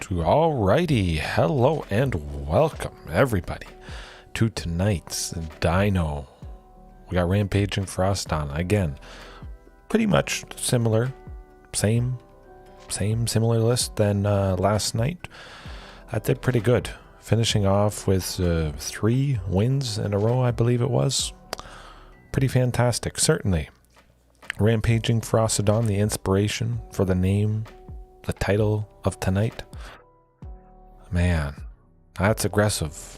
Alrighty, hello and welcome everybody to tonight's Dino. We got Rampaging Ferocidon again. Pretty much similar, similar list than last night. That did pretty good. Finishing off with 3 wins in a row, I believe it was. Pretty fantastic, certainly. Rampaging Ferocidon, the inspiration for the name, the title of tonight. Man, that's aggressive.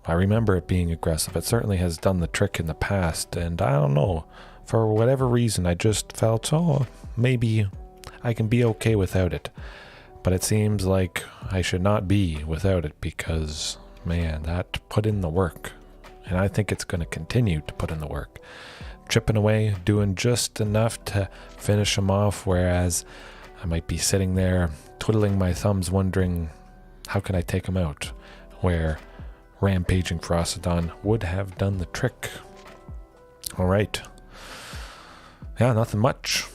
I remember it being aggressive. It certainly has done the trick in the past, and I don't know, for whatever reason I just felt, oh, maybe I can be okay without it. But it seems like I should not be without it because, man, that put in the work. And I think it's going to continue to put in the work. Chipping away, doing just enough to finish them off, whereas I might be sitting there twiddling my thumbs wondering how can I take them out, where Rampaging Ferocidon would have done the trick. Alright. Yeah, nothing much.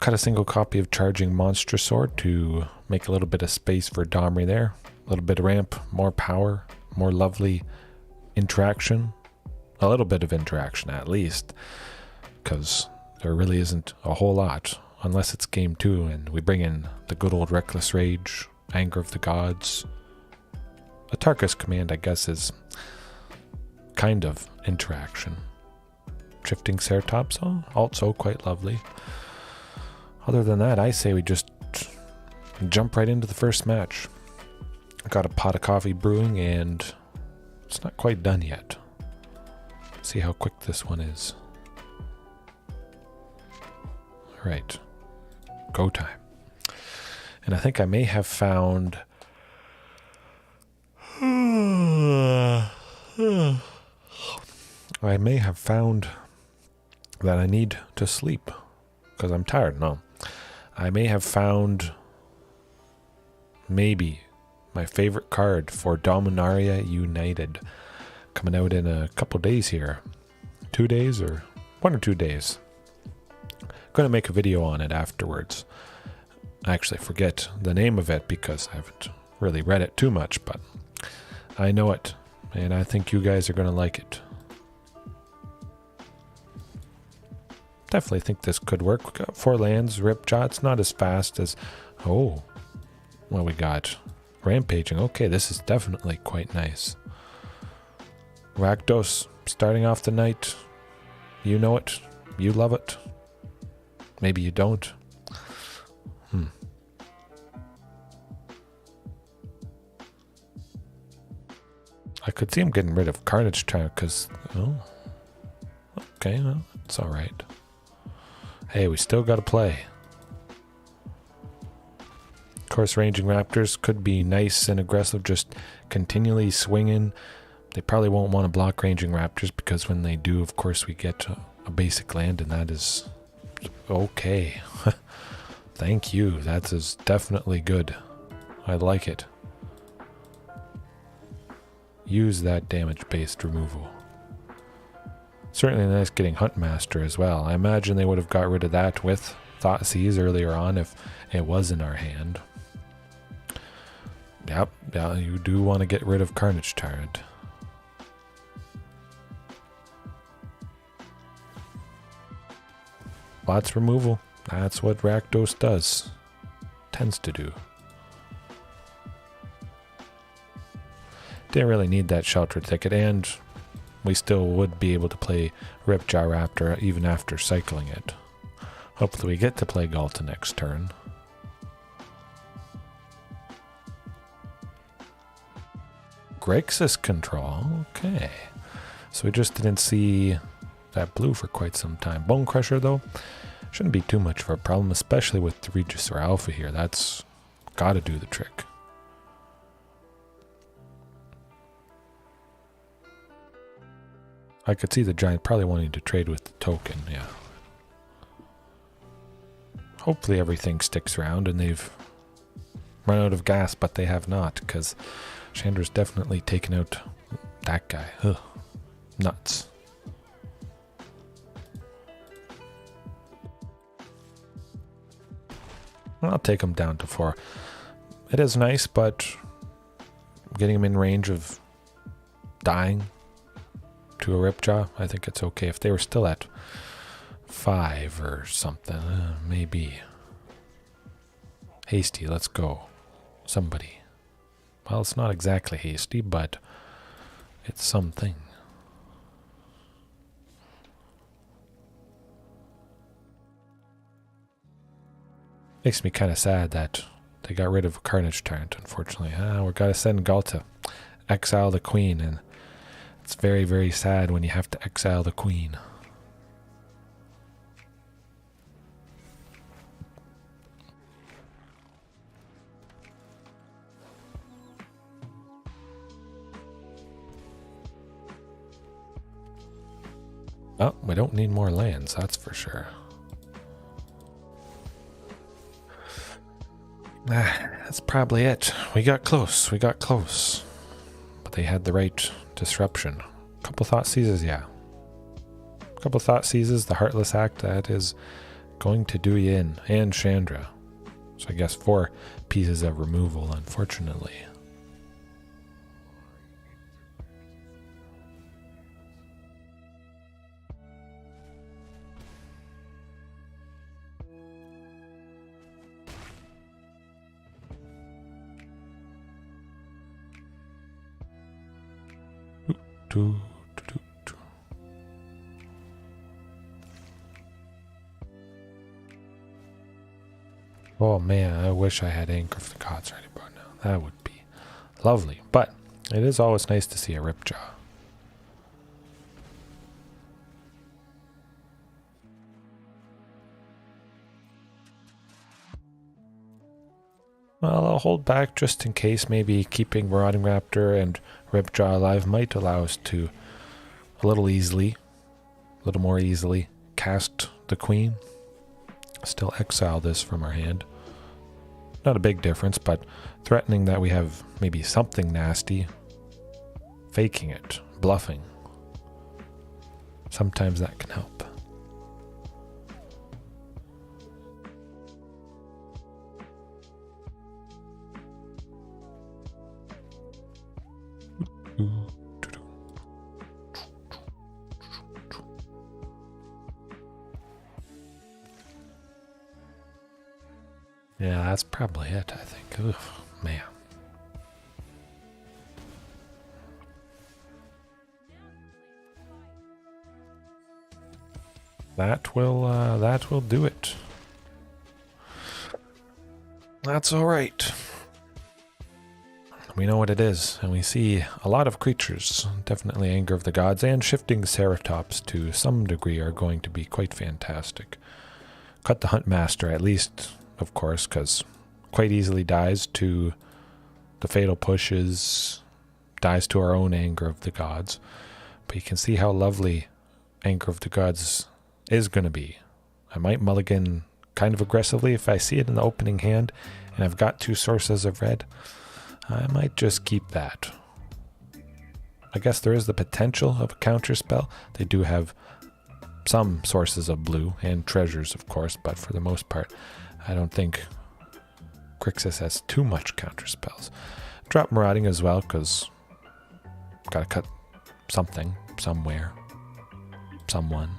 Cut a single copy of Charging Monstrosaur to make a little bit of space for Domri there. A little bit of ramp, more power, more lovely interaction. A little bit of interaction at least, because there really isn't a whole lot, unless it's game 2 and we bring in the good old Reckless Rage, Anger of the Gods. The Tarkus command, I guess, is kind of interaction. Shifting Ceratopso, also quite lovely. Other than that, I say we just jump right into the first match. I got a pot of coffee brewing and it's not quite done yet. See how quick this one is. Alright, go time. And I think I may have found that I need to sleep because I'm tired. No, I may have found maybe my favorite card for Dominaria United coming out in a couple days here. 2 days or 1 or 2 days. Going to make a video on it afterwards. I actually forget the name of it because I haven't really read it too much, but I know it, and I think you guys are going to like it. Definitely think this could work. We got 4 lands, Ripjaw. It's not as fast as... Oh, well, we got Rampaging. Okay, this is definitely quite nice. Rakdos, starting off the night. You know it. You love it. Maybe you don't. I could see him getting rid of Carnage Tyrant because... Oh. Okay, well, it's alright. Hey, we still got to play. Of course, Ranging Raptors could be nice and aggressive, just continually swinging. They probably won't want to block Ranging Raptors because when they do, of course, we get a basic land, and that is okay. Thank you. That is definitely good. I like it. Use that damage-based removal. Certainly nice getting Huntmaster as well. I imagine they would have got rid of that with Thoughtseize earlier on if it was in our hand. Yep, yeah, you do want to get rid of Carnage Tyrant. Lots removal. That's what Rakdos does. Tends to do. Didn't really need that Sheltered Thicket, and we still would be able to play Ripjaw Raptor even after cycling it. Hopefully we get to play Galta next turn. Grixis control, okay. So we just didn't see that blue for quite some time. Bone Crusher though, shouldn't be too much of a problem, especially with the Regis or Alpha here. That's gotta do the trick. I could see the Giant probably wanting to trade with the token, yeah. Hopefully everything sticks around and they've run out of gas, but they have not, because Chandra's definitely taken out that guy. Ugh. Nuts. I'll take him down to 4. it is nice, but getting him in range of dying to a Ripjaw, I think it's okay. If they were still at 5 or something, maybe. Hasty, let's go. Somebody. Well, it's not exactly hasty, but it's something. Makes me kind of sad that they got rid of Carnage Tyrant, unfortunately. We're got to send Gaul to exile the queen, and it's very, very sad when you have to exile the queen. Oh, we don't need more lands, that's for sure. That's probably it. We got close, But they had the right disruption. A couple thought seizes, yeah. A couple thought seizes, the Heartless Act, that is going to do you in. And Chandra. So I guess 4 pieces of removal, unfortunately. Oh man, I wish I had Anchor of the Gods ready about now. That would be lovely. But it is always nice to see a Ripjaw. Well, I'll hold back just in case. Maybe keeping Marauding Raptor and Ripjaw alive might allow us to a little more easily cast the queen. Still exile this from our hand. Not a big difference, but threatening that we have maybe something nasty. Faking it, bluffing. Sometimes that can help. Yeah, that's probably it, I think. Oof, man. That will do it. That's all right. We know what it is, and we see a lot of creatures. Definitely Anger of the Gods and Shifting Ceratops to some degree are going to be quite fantastic. Cut the Huntmaster at least, of course, because quite easily dies to the Fatal Pushes, dies to our own Anger of the Gods. But you can see how lovely Anger of the Gods is going to be. I might mulligan kind of aggressively if I see it in the opening hand, and I've got 2 sources of red. I might just keep that. I guess there is the potential of a counter spell. They do have some sources of blue and treasures, of course, but for the most part, I don't think Grixis has too much counter spells. Drop Marauding as well, because gotta cut something, somewhere, someone.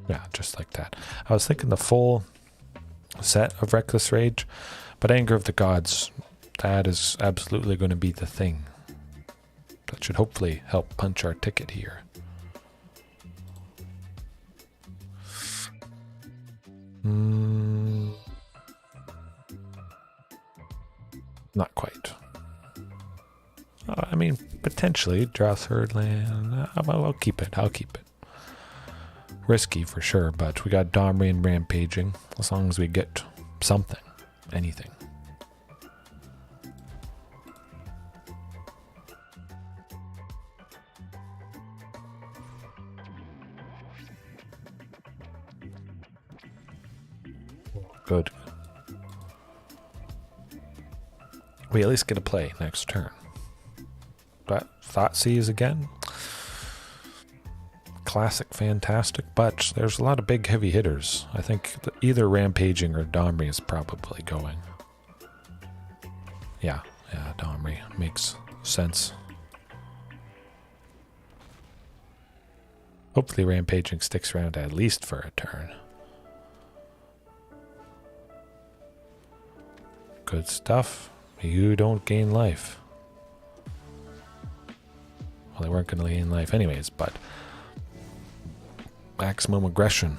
Yeah, just like that. I was thinking the full set of Reckless Rage, but Anger of the Gods, that is absolutely going to be the thing. That should hopefully help punch our ticket here. Not quite. I mean, potentially draw 3rd land. I'll keep it. Risky for sure, but we got Domri and Rampaging. As long as we get something, anything. Good. We at least get a play next turn. But Thoughtseize again? classic fantastic, but there's a lot of big heavy hitters. I think either Rampaging or Domri is probably going. Yeah, Domri makes sense. Hopefully Rampaging sticks around at least for a turn. Good stuff. You don't gain life. Well, they weren't going to gain life anyways, but maximum aggression.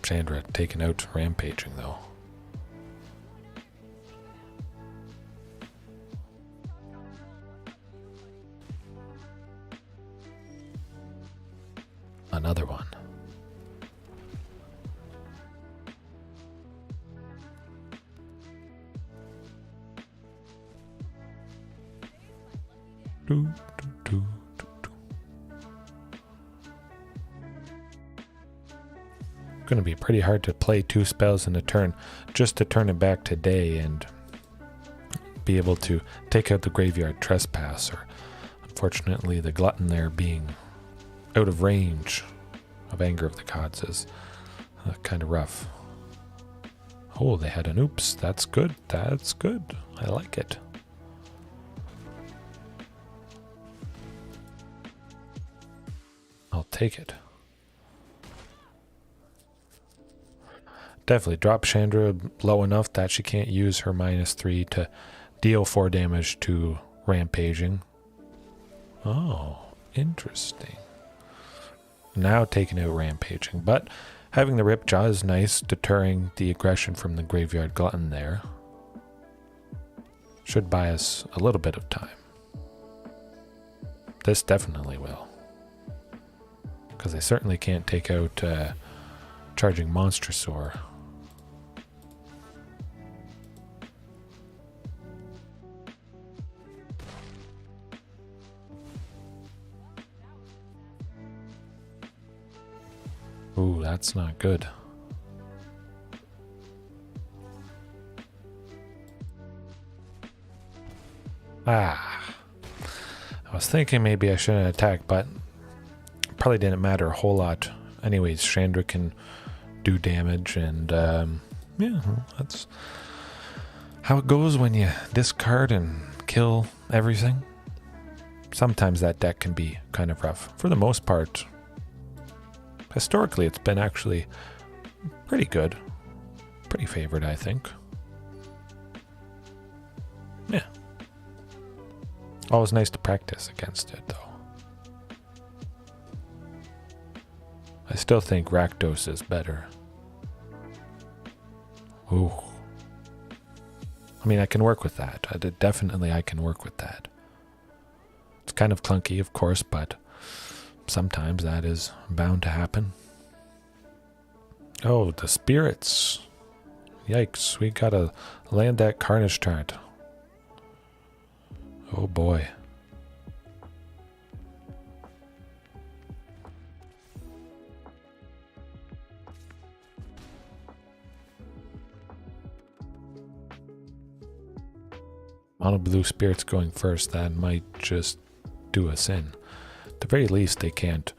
Chandra taking out Rampaging though. Another one. Going to be pretty hard to play 2 spells in a turn just to turn it back today and be able to take out the Graveyard Trespasser. Unfortunately, the Glutton there being out of range of Anger of the Gods is kind of rough. Oh, they had an oops. That's good. That's good. I like it. I'll take it. Definitely drop Chandra low enough that she can't use her -3 to deal 4 damage to Rampaging. Oh, interesting. Now taking out Rampaging, but having the Ripjaw is nice, deterring the aggression from the Graveyard Glutton there. Should buy us a little bit of time. This definitely will. Because they certainly can't take out Charging Monstrosaur. Ooh, that's not good. I was thinking maybe I shouldn't attack, but probably didn't matter a whole lot. Anyways, Chandra can do damage, and yeah, that's how it goes when you discard and kill everything. Sometimes that deck can be kind of rough. For the most part, historically, it's been actually pretty good. Pretty favored, I think. Yeah. Always nice to practice against it, though. I still think Rakdos is better. Ooh. I mean, I can work with that. Definitely I can work with that. It's kind of clunky, of course, but sometimes that is bound to happen. Oh, the spirits. Yikes, we gotta land that Carnage Tyrant. Oh boy. Mono blue spirits going first, that might just do us in. At the very least, they can't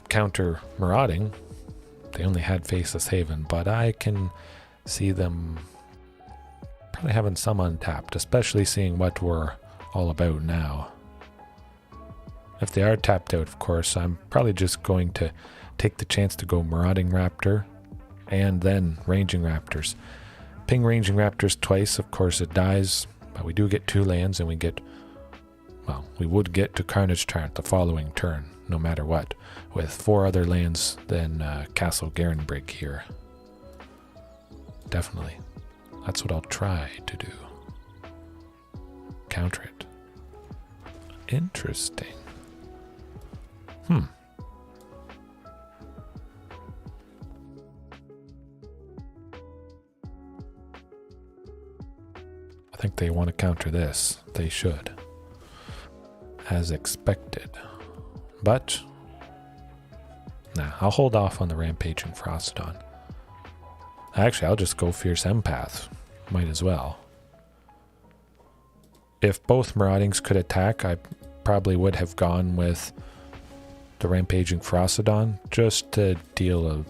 counter Marauding. They only had Faceless Haven, but I can see them probably having some untapped, especially seeing what we're all about now. If they are tapped out, of course, I'm probably just going to take the chance to go Marauding Raptor and then Ranging Raptors. Ping Ranging Raptors twice, of course it dies, but we do get 2 lands and we get, well, we would get to Carnage Tyrant the following turn, no matter what, with 4 other lands than Castle Garenbrig here. Definitely. That's what I'll try to do. Counter it. Interesting. I think they want to counter this. They should. As expected. But, nah, I'll hold off on the Rampaging Ferocidon. Actually, I'll just go Fierce Empath. Might as well. If both Maraudings could attack, I probably would have gone with the Rampaging Ferocidon just to deal a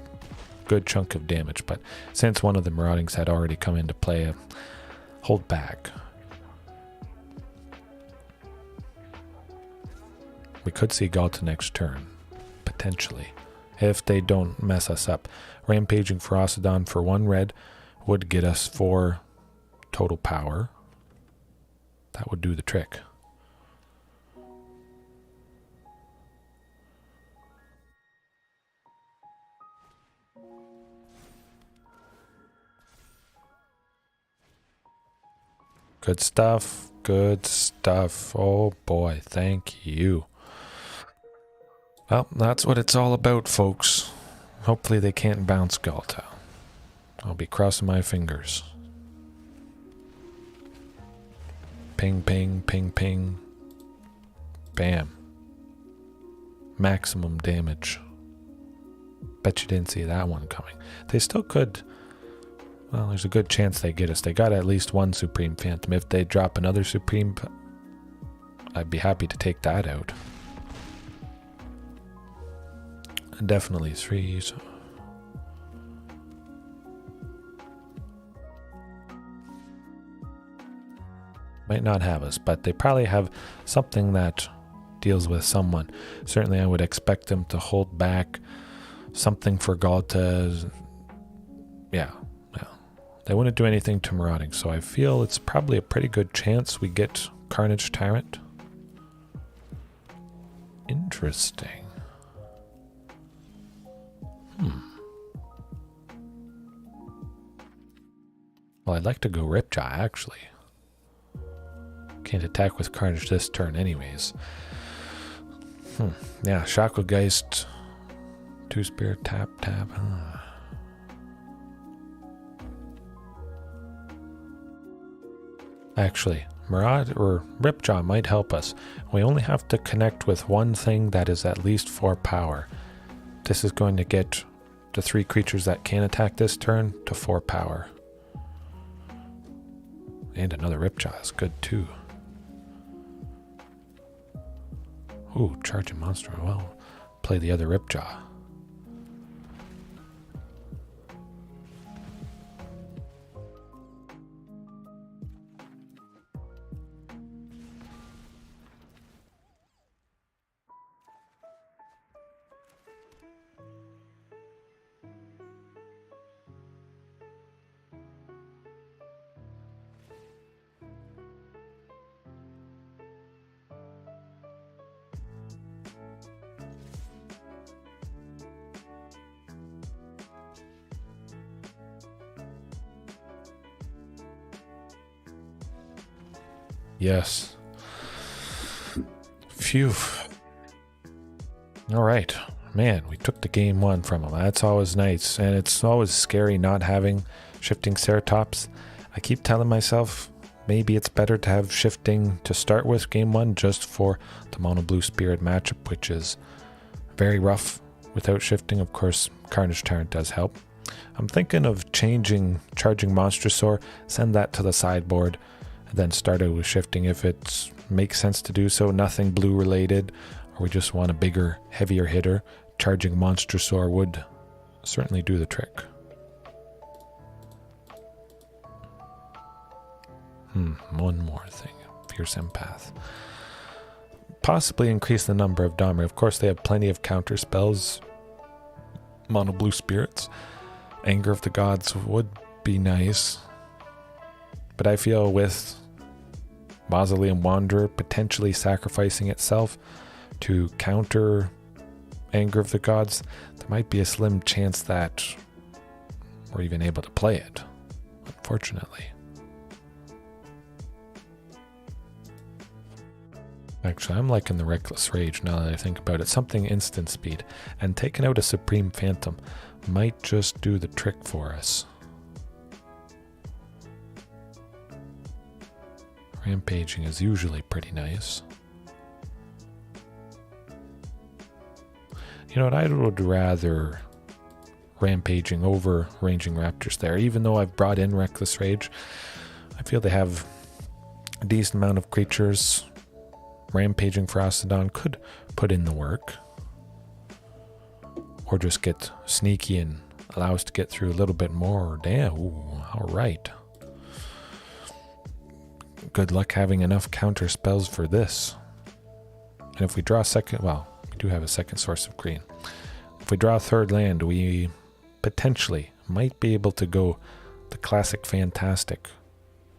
good chunk of damage, but since one of the Maraudings had already come into play, hold back. We could see Galta next turn, potentially, if they don't mess us up. Rampaging Ferocidon for 1 red would get us 4 total power. That would do the trick. Good stuff, good stuff. Oh boy, thank you. Well, that's what it's all about, folks. Hopefully they can't bounce Galta. I'll be crossing my fingers. Ping, ping, ping, ping. Bam. Maximum damage. Bet you didn't see that one coming. They still could... Well, there's a good chance they get us. They got at least 1 Supreme Phantom. If they drop another Supreme, I'd be happy to take that out. And definitely 3s. Might not have us, but they probably have something that deals with someone. Certainly I would expect them to hold back something for Galta. Yeah. They wouldn't do anything to Marauding, so I feel it's probably a pretty good chance we get Carnage Tyrant. Interesting. Well, I'd like to go Ripjaw, actually. Can't attack with Carnage this turn anyways. Yeah, Shacklegeist. 2 Spirit, tap. Actually, Marauder or Ripjaw might help us. We only have to connect with one thing that is at least 4 power. This is going to get the 3 creatures that can attack this turn to 4 power. And another Ripjaw is good too. Ooh, Charging Monstrosaur. Well, play the other Ripjaw. Yes. Phew. All right. Man, we took the game 1 from them. That's always nice. And it's always scary not having shifting Ceratops. I keep telling myself maybe it's better to have shifting to start with game 1 just for the Mono Blue Spirit matchup, which is very rough without shifting. Of course, Carnage Tyrant does help. I'm thinking of changing Charging Monstrosaur, send that to the sideboard, then start out with shifting if it makes sense to do so. Nothing blue related, or we just want a bigger, heavier hitter. Charging Monstrosaur would certainly do the trick. One more thing. Fierce Empath. Possibly increase the number of Domri. Of course, they have plenty of counter spells. Mono Blue Spirits. Anger of the Gods would be nice. But I feel with Mausoleum Wanderer potentially sacrificing itself to counter Anger of the Gods, there might be a slim chance that we're even able to play it, unfortunately. Actually, I'm liking the Reckless Rage now that I think about it. Something instant speed, and taking out a Supreme Phantom might just do the trick for us. Rampaging is usually pretty nice. You know what, I would rather Rampaging over Ranging Raptors there. Even though I've brought in Reckless Rage, I feel they have a decent amount of creatures. Rampaging Ferocidon could put in the work. Or just get sneaky and allow us to get through a little bit more. Damn, ooh, alright. Good luck having enough counter spells for this. And if we draw a second, well, we do have a second source of green. If we draw a third land, we potentially might be able to go the classic fantastic.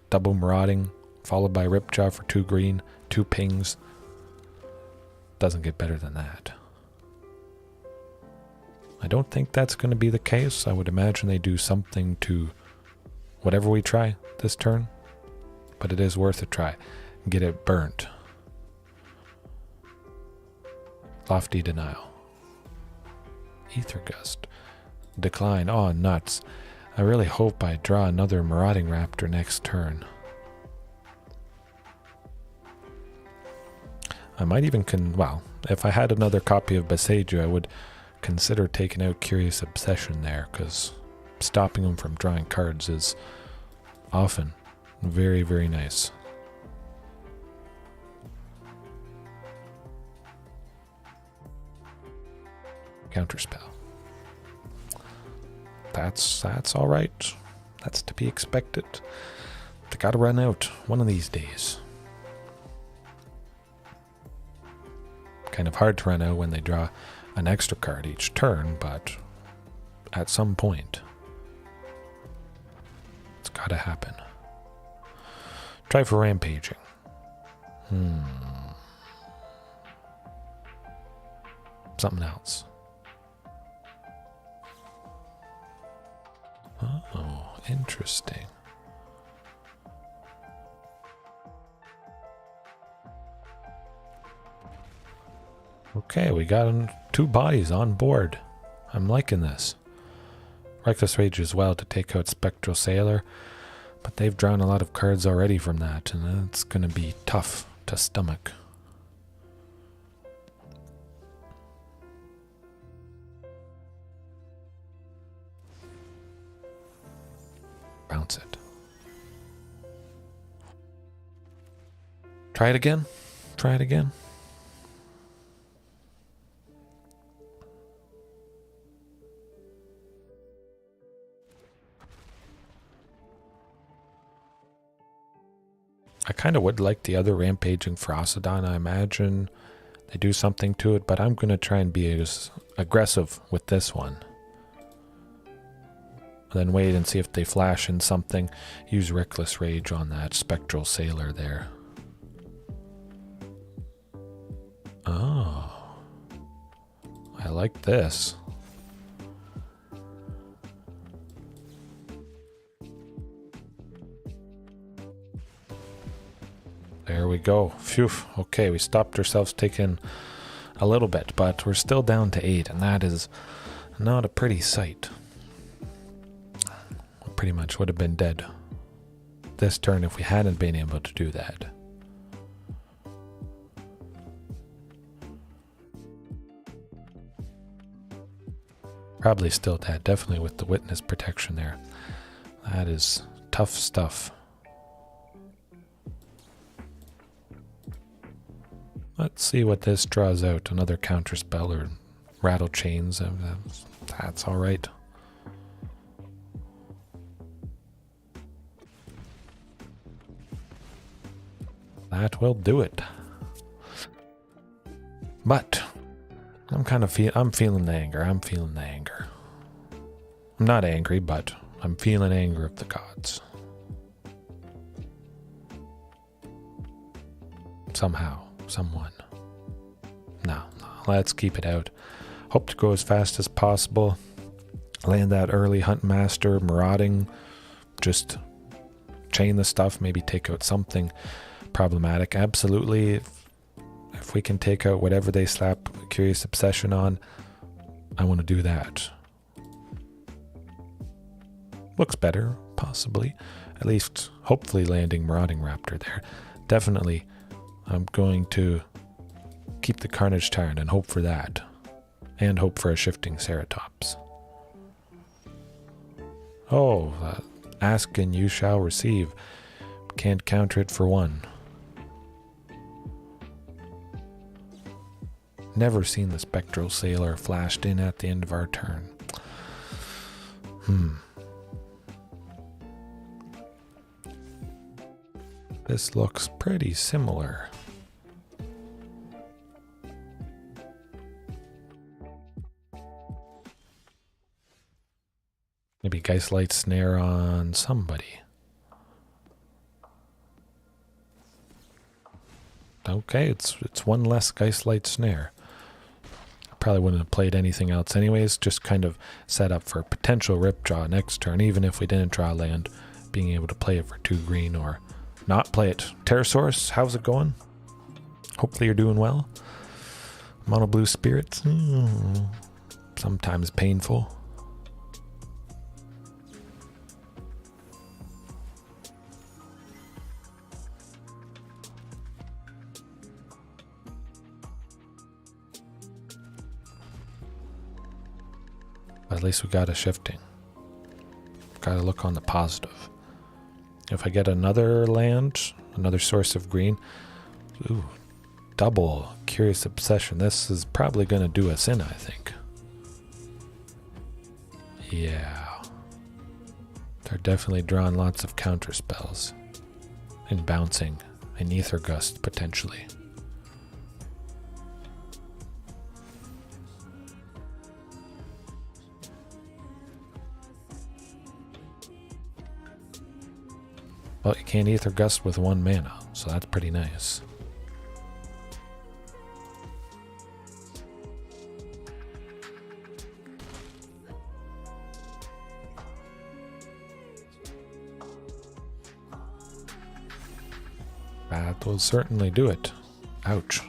Double Marauding, followed by Ripjaw for 2 green, 2 pings. Doesn't get better than that. I don't think that's going to be the case. I would imagine they do something to whatever we try this turn. But it is worth a try. Get it burnt. Lofty Denial. Ether Gust. Decline. Oh, nuts. I really hope I draw another Marauding Raptor next turn. I might even well, if I had another copy of Boseiju, I would consider taking out Curious Obsession there, because stopping them from drawing cards is often very, very nice. Counterspell. That's all right. That's to be expected. They gotta run out one of these days. Kind of hard to run out when they draw an extra card each turn, but at some point it's gotta happen. Try for Rampaging. Something else. Oh, interesting. Okay, we got 2 bodies on board. I'm liking this. Reckless Rage as well to take out Spectral Sailor, but they've drawn a lot of cards already from that, and it's going to be tough to stomach. Bounce it. Try it again. Try it again. I kind of would like the other Rampaging Ferocidon. I imagine they do something to it, but I'm going to try and be as aggressive with this one. Then wait and see if they flash in something. Use Reckless Rage on that Spectral Sailor there. Oh. I like this. There we go. Phew. Okay, we stopped ourselves taking a little bit, but we're still down to 8, and that is not a pretty sight. We pretty much would have been dead this turn if we hadn't been able to do that. Probably still dead, definitely with the witness protection there. That is tough stuff. Let's see what this draws out. Another counterspell or rattle chains. That's alright. That will do it. But I'm feeling the anger. I'm feeling the anger. I'm not angry, but I'm feeling anger of the gods. Somehow. Someone. No, let's keep it out. Hope to go as fast as possible. Land that early Huntmaster, Marauding. Just chain the stuff, maybe take out something problematic. Absolutely, if we can take out whatever they slap Curious Obsession on, I want to do that. Looks better, possibly. At least, hopefully landing Marauding Raptor there. Definitely, I'm going to keep the Carnage Tyrant and hope for that. And hope for a Shifting Ceratops. Oh, ask and you shall receive. Can't counter it for 1. Never seen the Spectral Sailor flashed in at the end of our turn. This looks pretty similar. Maybe Geistlight Snare on somebody. Okay, it's one less Geistlight Snare. I probably wouldn't have played anything else anyways, just kind of set up for potential rip draw next turn, even if we didn't draw land, being able to play it for 2 green or not play it. Pterosaurus, how's it going? Hopefully you're doing well. Mono Blue Spirits, sometimes painful. At least we got a shifting. Got to look on the positive. If I get another land, another source of green, ooh, double Curious Obsession. This is probably going to do us in, I think. Yeah. They're definitely drawing lots of counter spells. And bouncing. And Ether Gust, potentially. Well, you can't Ether Gust with 1 mana, so that's pretty nice. That will certainly do it. Ouch.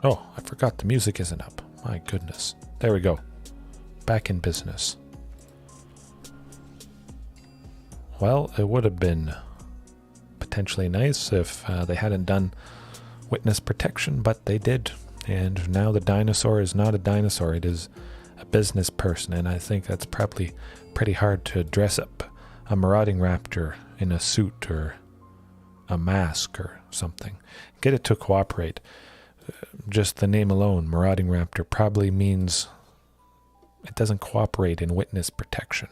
Oh, I forgot the music isn't up. My goodness. There we go. Back in business. Well, it would have been potentially nice if they hadn't done Witness Protection, but they did. And now the dinosaur is not a dinosaur. It is a business person, and I think that's probably pretty hard to dress up a Marauding Raptor in a suit or a mask or something. Get it to cooperate. Just the name alone, Marauding Raptor, probably means it doesn't cooperate in Witness Protection.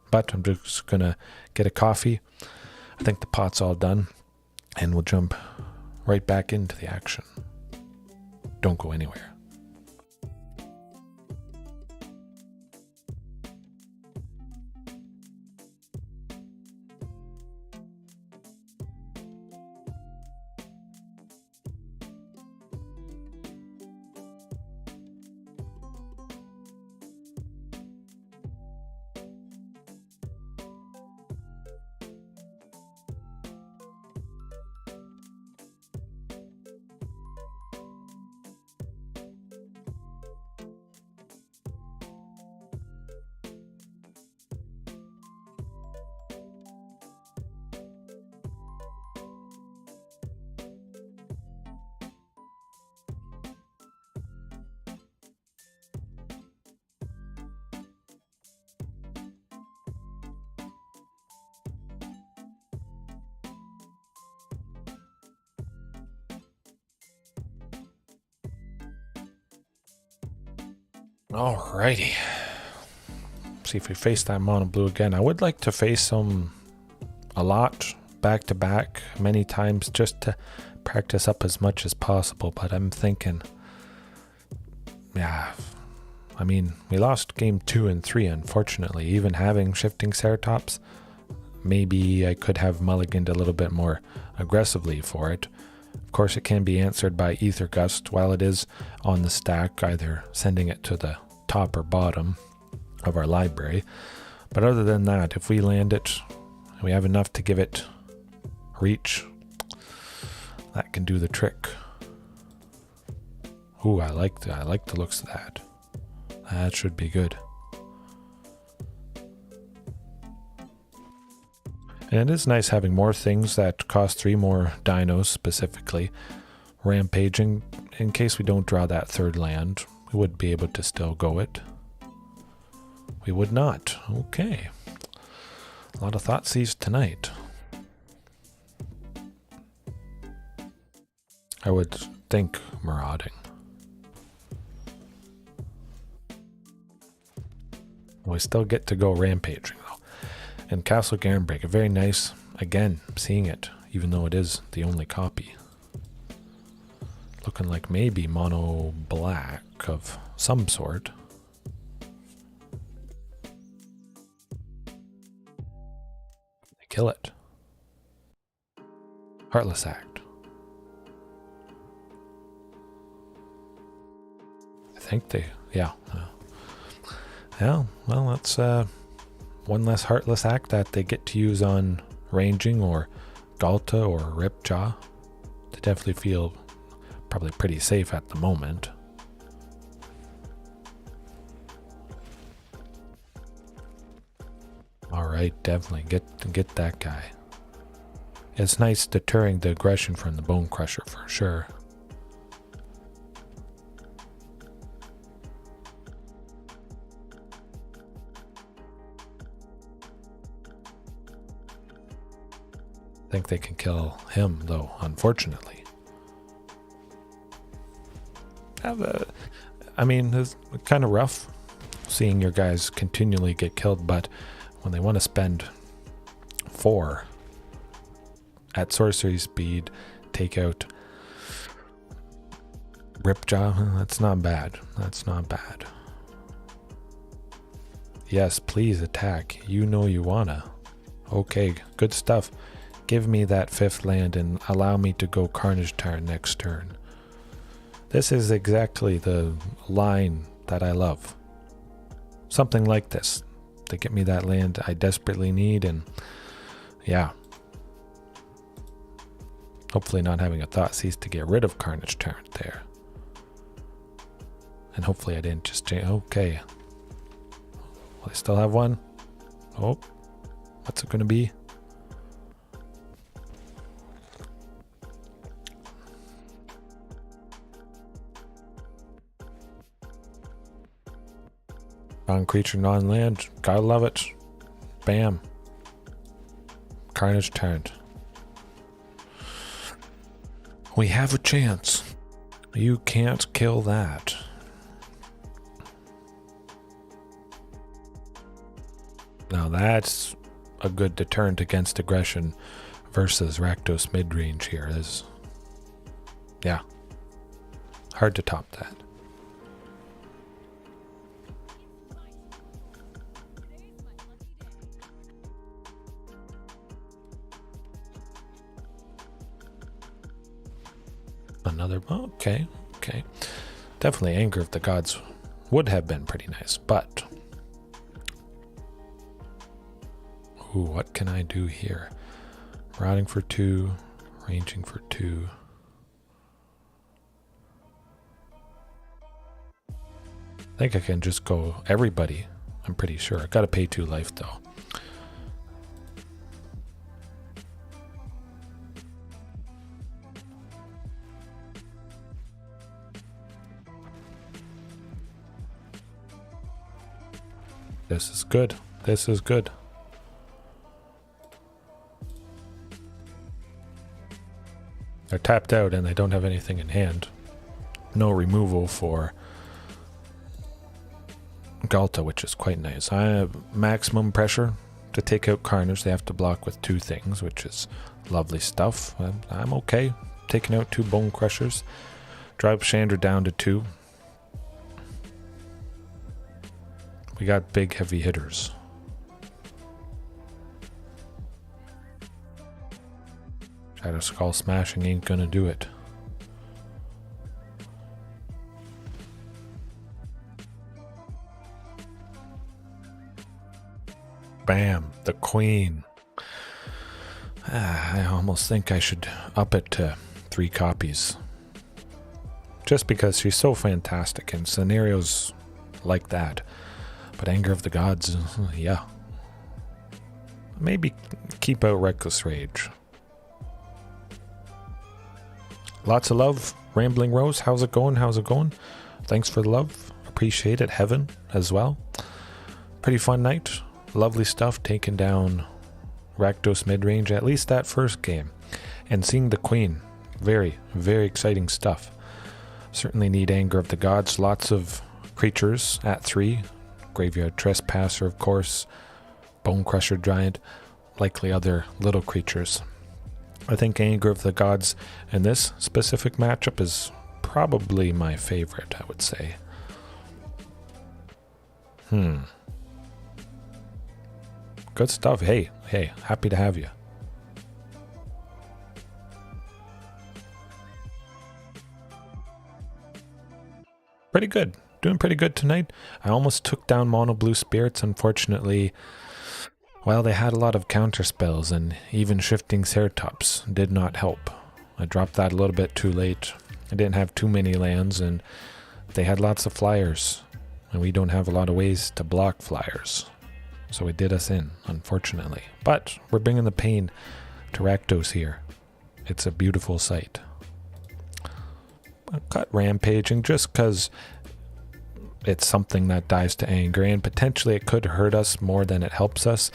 But I'm just going to get a coffee. I think the pot's all done, and we'll jump right back into the action. Don't go anywhere. Alrighty. See if we face that mono blue again. I would like to face them a lot, back to back, many times, just to practice up as much as possible. But I'm thinking, yeah, I mean, we lost game 2 and 3, unfortunately. Even having shifting Ceratops, maybe I could have mulliganed a little bit more aggressively for it. Of course, it can be answered by Ether Gust while it is on the stack, either sending it to the top or bottom of our library. But other than that, if we land it, we have enough to give it reach, that can do the trick. Ooh, I like the looks of that. That should be good. And it is nice having more things that cost 3 more dinos specifically. Rampaging in case we don't draw that third land, we would be able to still go it. We would not. Okay. A lot of Thoughtseize tonight. I would think Marauding. We still get to go Rampaging though. And Castle Garenbrig, a very nice, again, seeing it, even though it is the only copy. Looking like maybe mono black of some sort. They kill it. Heartless Act. I think they, yeah. Yeah, well, that's one less Heartless Act that they get to use on Ranging or Galta or Ripjaw. They definitely feel probably pretty safe at the moment. Alright, definitely get that guy. It's nice deterring the aggression from the Bone Crusher for sure. I think they can kill him though, unfortunately. I mean, it's kind of rough seeing your guys continually get killed, but when they want to spend 4 at sorcery speed, take out Ripjaw, that's not bad. That's not bad. Yes, please attack. You know you wanna. Okay, good stuff. Give me that 5th land and allow me to go Carnage Tyrant next turn. This is exactly the line that I love. Something like this. To get me that land I desperately need, and yeah. Hopefully not having a Thoughtseize to get rid of Carnage Tyrant there. And hopefully I didn't just change. Okay. Will I still have one? Oh. What's it going to be? Non-creature, non-land. Gotta love it. Bam. Carnage Tyrant. We have a chance. You can't kill that. Now that's a good deterrent against aggression versus Rakdos mid-range here. Yeah. Hard to top that. Another, okay. Definitely Anger of the Gods would have been pretty nice, but ooh, what can I do here? Marauding for 2, Ranging for 2. I think I can just go everybody, I'm pretty sure. I gotta pay 2 life though. This is good. This is good. They're tapped out and they don't have anything in hand. No removal for Galta, which is quite nice. I have maximum pressure to take out Carnage. They have to block with 2 things, which is lovely stuff. I'm okay taking out 2 Bone Crushers. Drive Chandra down to 2. We got big heavy hitters. Shadow Skull smashing ain't gonna do it. Bam, the Queen. I almost think I should up it to 3 copies. Just because she's so fantastic in scenarios like that. But Anger of the Gods, yeah. Maybe keep out Reckless Rage. Lots of love Rambling Rose, how's it going? How's it going? Thanks for the love. Appreciate it. Heaven as well. Pretty fun night. Lovely stuff, taking down Rakdos mid-range, at least that first game. And seeing the Queen. Very, very exciting stuff. Certainly need Anger of the Gods. Lots of creatures at 3. Graveyard Trespasser, of course. Bone Crusher Giant. Likely other little creatures. I think Anger of the Gods in this specific matchup is probably my favorite, I would say. Good stuff. Hey, happy to have you. Pretty good. Doing pretty good tonight. I almost took down Mono Blue Spirits, unfortunately. Well, they had a lot of counter spells, and even shifting Ceratops did not help. I dropped that a little bit too late. I didn't have too many lands, and they had lots of flyers, and we don't have a lot of ways to block flyers. So it did us in, unfortunately. But we're bringing the pain to Rakdos here. It's a beautiful sight. I cut Rampaging just because it's something that dies to Anger, and potentially it could hurt us more than it helps us.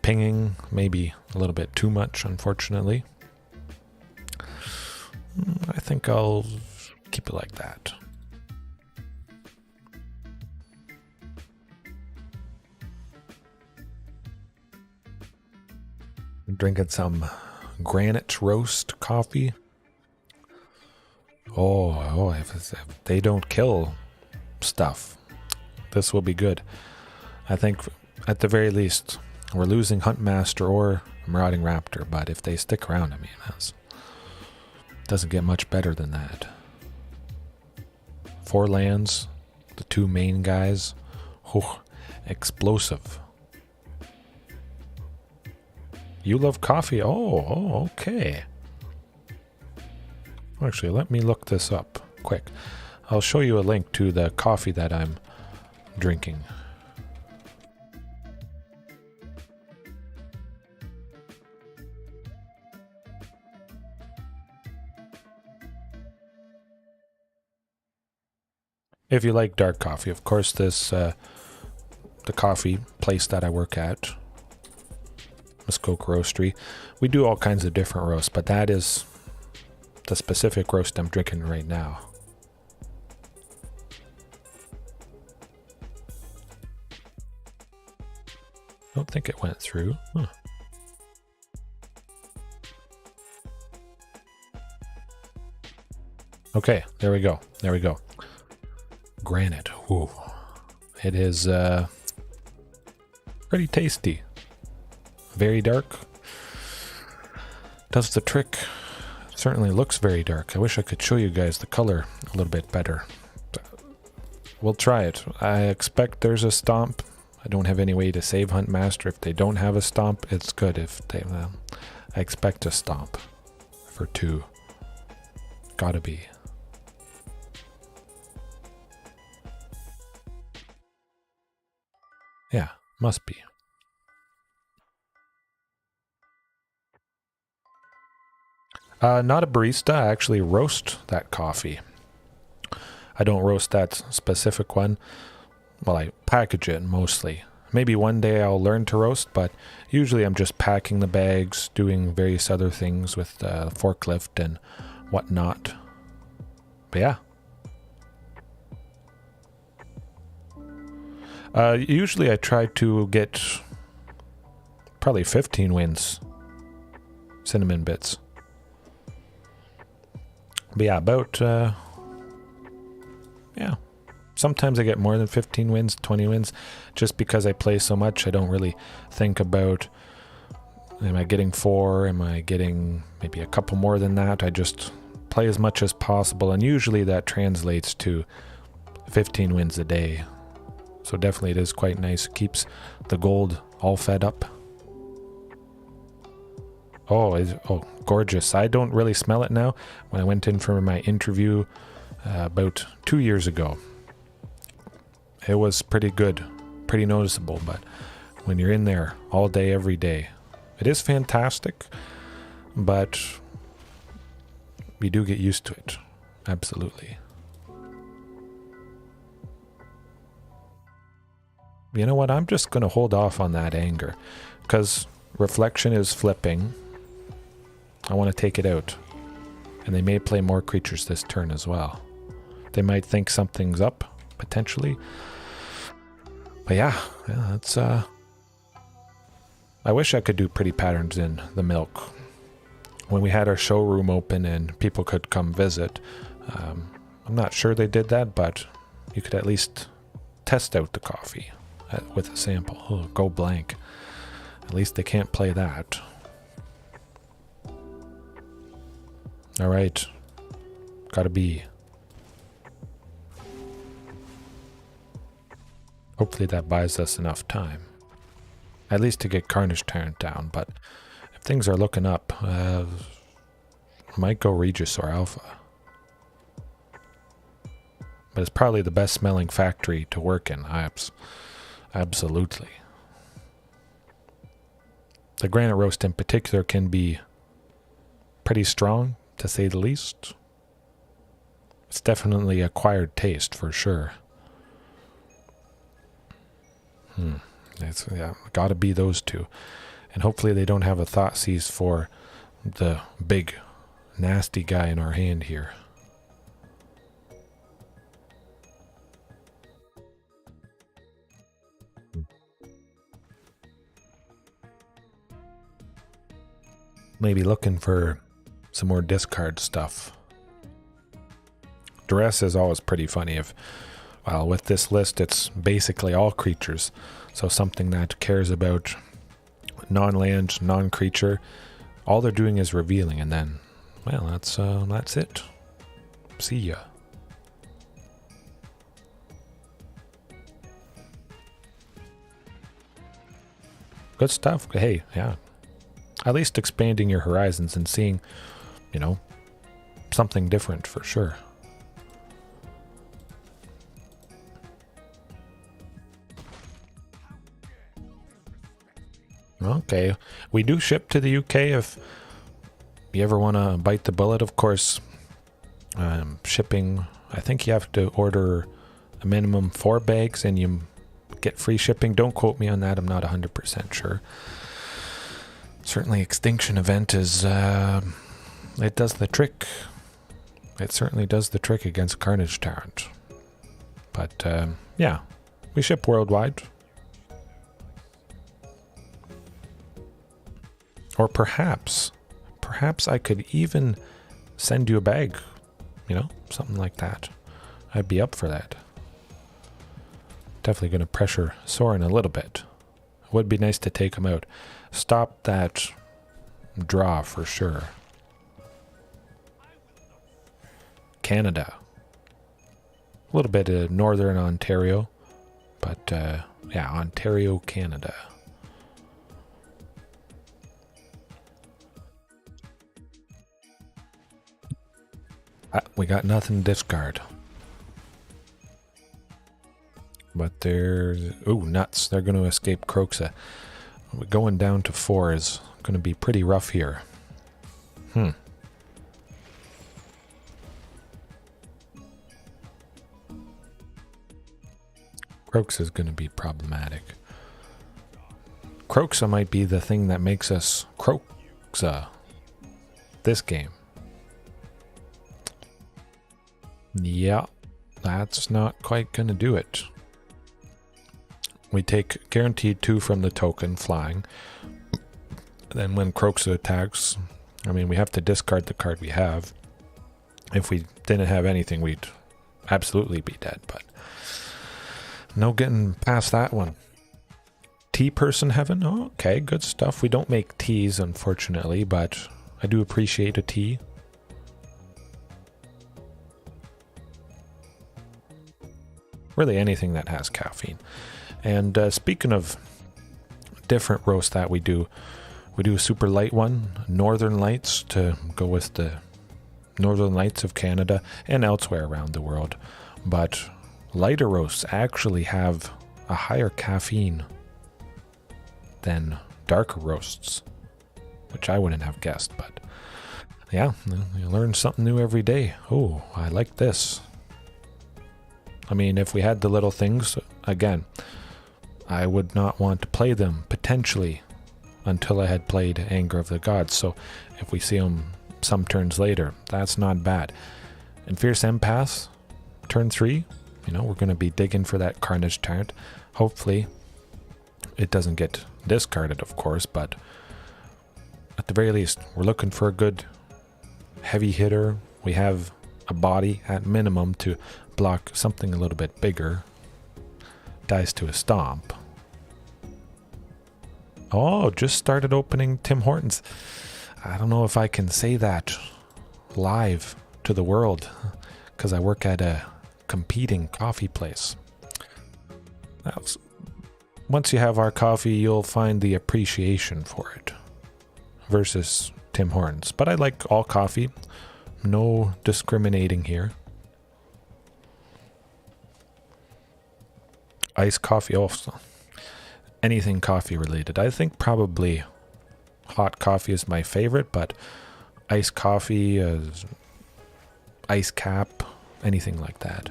Pinging maybe a little bit too much, unfortunately. I think I'll keep it like that. I'm drinking some granite roast coffee. Oh, if they don't kill stuff, this will be good. I think at the very least we're losing Huntmaster or Marauding Raptor, but if they stick around, I mean, it doesn't get much better than that. 4 lands, the 2 main guys. Explosive. You love coffee? Oh, okay. Actually, let me look this up quick. I'll show you a link to the coffee that I'm drinking. If you like dark coffee, of course, this the coffee place that I work at, Muskoka Roastery, we do all kinds of different roasts, but that is the specific roast I'm drinking right now. Don't think it went through. Huh. Okay, there we go. There we go. Granite. Ooh. It is pretty tasty. Very dark. Does the trick. Certainly looks very dark. I wish I could show you guys the color a little bit better. We'll try it. I expect there's a stomp. I don't have any way to save Huntmaster. If they don't have a stomp, it's good. If they, I expect a stomp for 2. Gotta be. Yeah, must be. Not a barista. I actually roast that coffee. I don't roast that specific one. Well, I package it mostly. Maybe one day I'll learn to roast, but usually I'm just packing the bags, doing various other things with the forklift and whatnot. But yeah. Usually I try to get probably 15 wins. Cinnamon bits. But yeah, about, yeah. Sometimes I get more than 15 wins, 20 wins. Just because I play so much, I don't really think about, am I getting 4? Am I getting maybe a couple more than that? I just play as much as possible. And usually that translates to 15 wins a day. So definitely it is quite nice. Keeps the gold all fed up. Oh, gorgeous. I don't really smell it now. When I went in for my interview about 2 years ago, it was pretty good, pretty noticeable. But when you're in there all day, every day, it is fantastic, but we do get used to it. Absolutely. You know what? I'm just going to hold off on that anger. Because reflection is flipping. I want to take it out. And they may play more creatures this turn as well. They might think something's up, potentially. But yeah, that's... I wish I could do pretty patterns in the milk. When we had our showroom open and people could come visit, I'm not sure they did that, but you could at least test out the coffee with a sample. Oh, go blank. At least they can't play that. Alright. Gotta be. Hopefully that buys us enough time. At least to get Carnage Tyrant down, but if things are looking up, might go Regis or Alpha. But it's probably the best smelling factory to work in. Absolutely. The Granite Roast in particular can be pretty strong, to say the least. It's definitely acquired taste for sure. It's gotta be those two. And hopefully they don't have a Thoughtseize for the big nasty guy in our hand here. Maybe looking for some more discard stuff. Duress is always pretty funny. Well, with this list, it's basically all creatures. So something that cares about non-land, non-creature, all they're doing is revealing, and then, well, that's it. See ya. Good stuff. Hey, yeah. At least expanding your horizons and seeing, you know, something different for sure. Okay, we do ship to the UK if you ever want to bite the bullet. Of course, shipping, I think you have to order a minimum 4 bags and you get free shipping. Don't quote me on that, I'm not 100% sure. Certainly Extinction Event is, it does the trick. It certainly does the trick against Carnage Tyrant. But, yeah, we ship worldwide. Or perhaps I could even send you a bag, you know, something like that. I'd be up for that. Definitely going to pressure Soren a little bit. It would be nice to take him out. Stop that draw for sure. Canada. A little bit of Northern Ontario, but yeah, Ontario, Canada. We got nothing to discard. But there's... Ooh, nuts. They're going to escape Kroxa. Going down to 4 is going to be pretty rough here. Kroxa is going to be problematic. Kroxa might be the thing that makes us Kroxa this game. Yeah, that's not quite going to do it. We take guaranteed 2 from the token, flying. Then when Kroxa attacks, I mean, we have to discard the card we have. If we didn't have anything, we'd absolutely be dead, but no getting past that one. Tea-person heaven? Oh, okay, good stuff. We don't make teas, unfortunately, but I do appreciate a tea. Really anything that has caffeine. And speaking of different roasts that we do a super light one, Northern Lights, to go with the Northern Lights of Canada and elsewhere around the world. But lighter roasts actually have a higher caffeine than darker roasts, which I wouldn't have guessed, but Yeah, you learn something new every day. Oh, I like this. I mean, if we had the little things, again, I would not want to play them, potentially, until I had played Anger of the Gods. So if we see them some turns later, that's not bad. And Fierce Empath, turn 3, you know, we're going to be digging for that Carnage Tyrant. Hopefully, it doesn't get discarded, of course, but at the very least, we're looking for a good heavy hitter. We have a body at minimum to block something a little bit bigger. Dies to a stomp. Oh, just started opening Tim Hortons. I don't know if I can say that live to the world because I work at a competing coffee place. Once you have our coffee, you'll find the appreciation for it versus Tim Hortons. But I like all coffee. No discriminating here. Iced coffee also. Anything coffee related. I think probably hot coffee is my favorite, but iced coffee, ice cap, anything like that.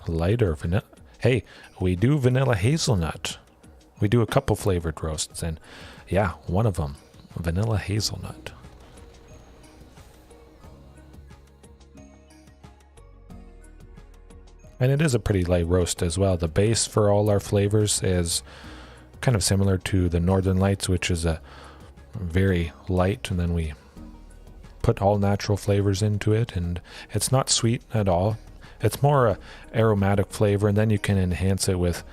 Light or vanilla? Hey, we do vanilla hazelnut. We do a couple flavored roasts, and yeah, one of them, vanilla hazelnut. And it is a pretty light roast as well. The base for all our flavors is kind of similar to the Northern Lights, which is a very light, and then we put all natural flavors into it, and it's not sweet at all. It's more a aromatic flavor, and then you can enhance it with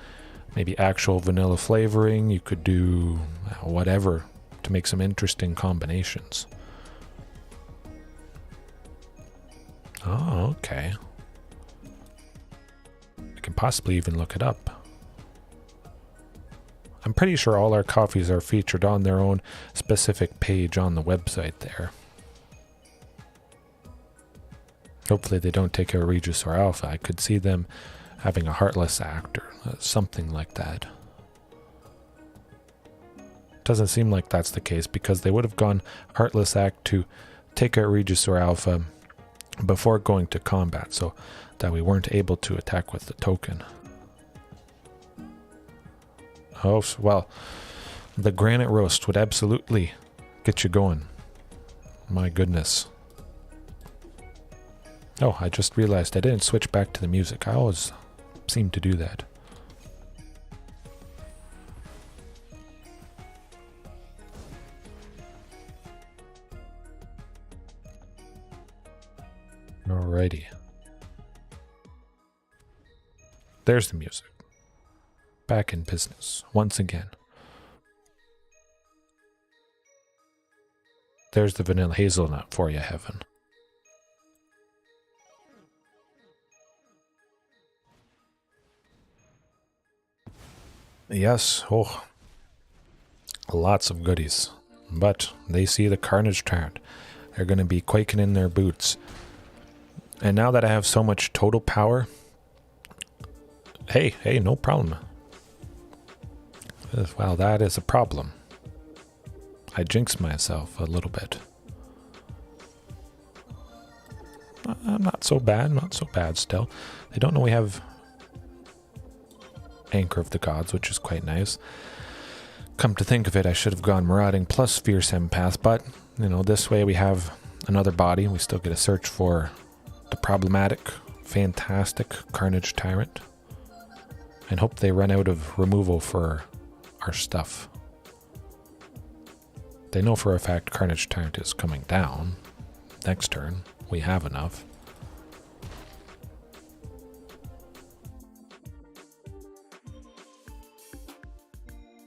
maybe actual vanilla flavoring. You could do whatever to make some interesting combinations. Oh, okay. I can possibly even look it up. I'm pretty sure all our coffees are featured on their own specific page on the website there. Hopefully they don't take a Regis or Alpha. I could see them having a Heartless Act or something like that. Doesn't seem like that's the case because they would have gone Heartless Act to take out Regis or Alpha before going to combat, so that we weren't able to attack with the token. Oh, well, the Granite Roast would absolutely get you going. My goodness. Oh, I just realized I didn't switch back to the music. I always seem to do that. Alrighty. There's the music. Back in business once again. There's the vanilla hazelnut for you, Heaven. Yes, oh, lots of goodies. But they see the Carnage Tyrant. They're going to be quaking in their boots. And now that I have so much total power, hey, no problem. Well, that is a problem. I jinxed myself a little bit. Not so bad still. They don't know we have Anchor of the Gods, which is quite nice. Come to think of it, I should have gone Marauding plus Fierce Empath, but, you know, this way we have another body. We still get a search for the problematic, fantastic Carnage Tyrant. And hope they run out of removal for our stuff. They know for a fact Carnage Tyrant is coming down. Next turn, we have enough.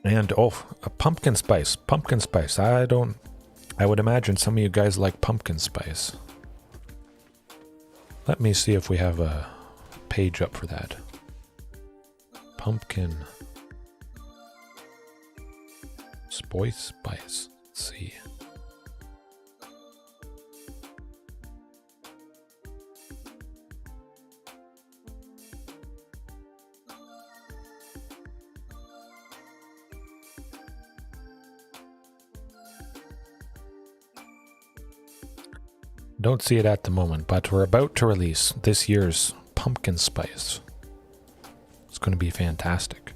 And, oh, a pumpkin spice. Pumpkin spice. I would imagine some of you guys like pumpkin spice. Let me see if we have a page up for that. Pumpkin spice. Let's see. don't see it at the moment, but we're about to release this year's pumpkin spice. It's going to be fantastic.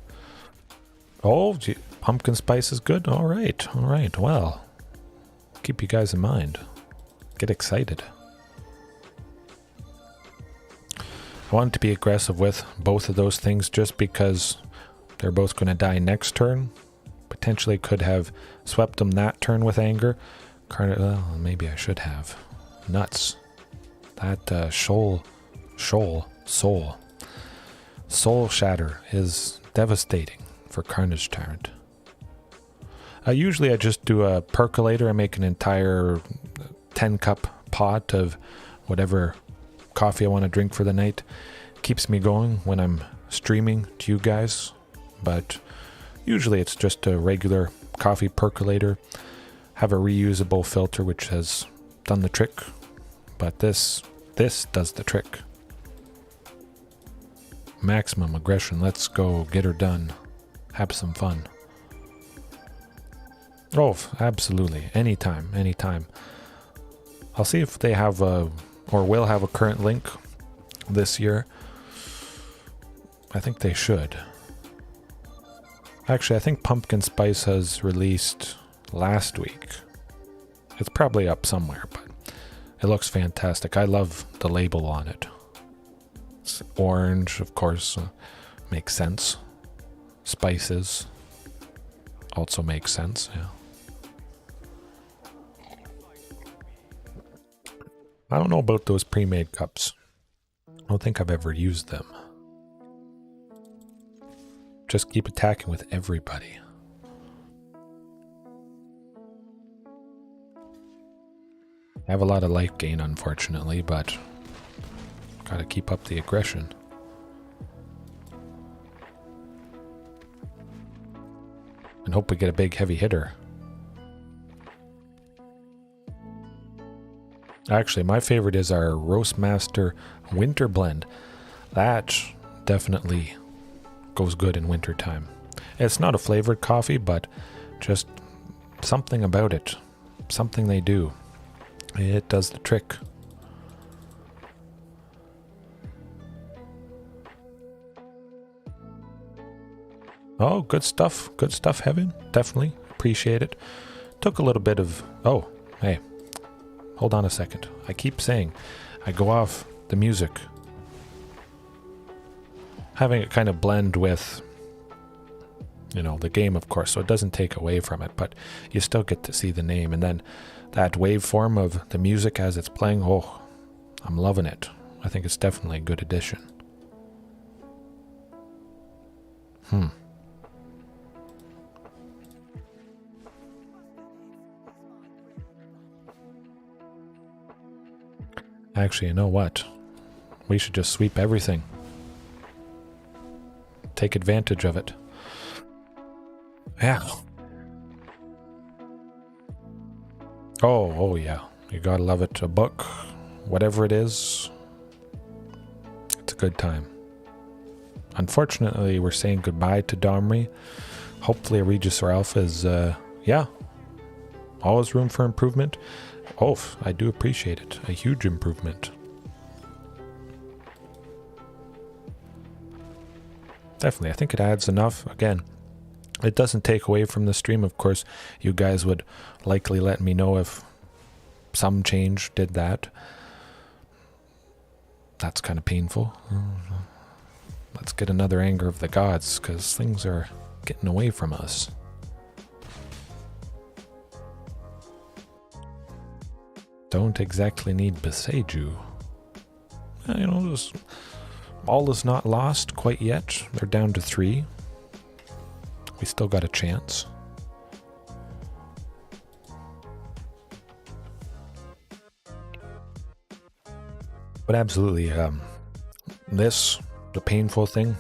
Oh, gee, pumpkin spice is good? All right. Well, keep you guys in mind. Get excited. I wanted to be aggressive with both of those things just because they're both going to die next turn. Potentially could have swept them that turn with anger. Well, maybe I should have. Nuts. That soul shatter is devastating for Carnage Tyrant. Usually I just do a percolator and make an entire 10-cup pot of whatever coffee I want to drink for the night. Keeps me going when I'm streaming to you guys, but usually it's just a regular coffee percolator. Have a reusable filter which has done the trick, but this does the trick. Maximum aggression. Let's go get her done. Have some fun. Oh, absolutely. Anytime. I'll see if they have or will have a current link this year. I think they should. Actually, I think Pumpkin Spice has released last week. It's probably up somewhere, but it looks fantastic. I love the label on it. It's orange, of course, makes sense. Spices also makes sense, yeah. I don't know about those pre-made cups. I don't think I've ever used them. Just keep attacking with everybody. I have a lot of life gain, unfortunately, but gotta keep up the aggression. And hope we get a big heavy hitter. Actually, my favorite is our Roastmaster Winter Blend. That definitely goes good in winter time. It's not a flavored coffee, but just something about it. Something they do. It does the trick. Oh, good stuff. Good stuff, Heaven. Definitely. Appreciate it. Took a little bit of... Oh, hey. Hold on a second. I keep saying I go off the music. Having it kind of blend with, you know, the game, of course, so it doesn't take away from it, but you still get to see the name. And then that waveform of the music as it's playing, oh, I'm loving it. I think it's definitely a good addition. Actually, you know what? We should just sweep everything. Take advantage of it. Yeah. Oh yeah. You gotta love it. A book, whatever it is, it's a good time. Unfortunately, we're saying goodbye to Domri. Hopefully a Regis or Alpha is, yeah. Always room for improvement. Oh, I do appreciate it. A huge improvement. Definitely, I think it adds enough. Again, it doesn't take away from the stream. Of course, you guys would likely let me know if some change did that. That's kind of painful. Let's get another Anger of the Gods, because things are getting away from us. Don't exactly need Boseiju. You know, all is not lost quite yet. They're down to 3. We still got a chance. But absolutely, the painful thing,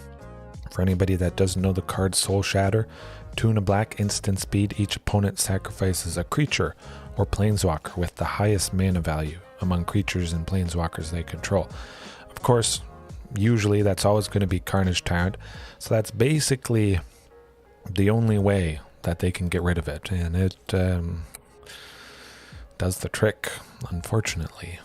for anybody that doesn't know the card Soul Shatter, 2 and a black, instant speed. Each opponent sacrifices a creature or planeswalker with the highest mana value among creatures and planeswalkers they control. Of course, usually that's always going to be Carnage Tyrant, so that's basically the only way that they can get rid of it, and it does the trick, unfortunately.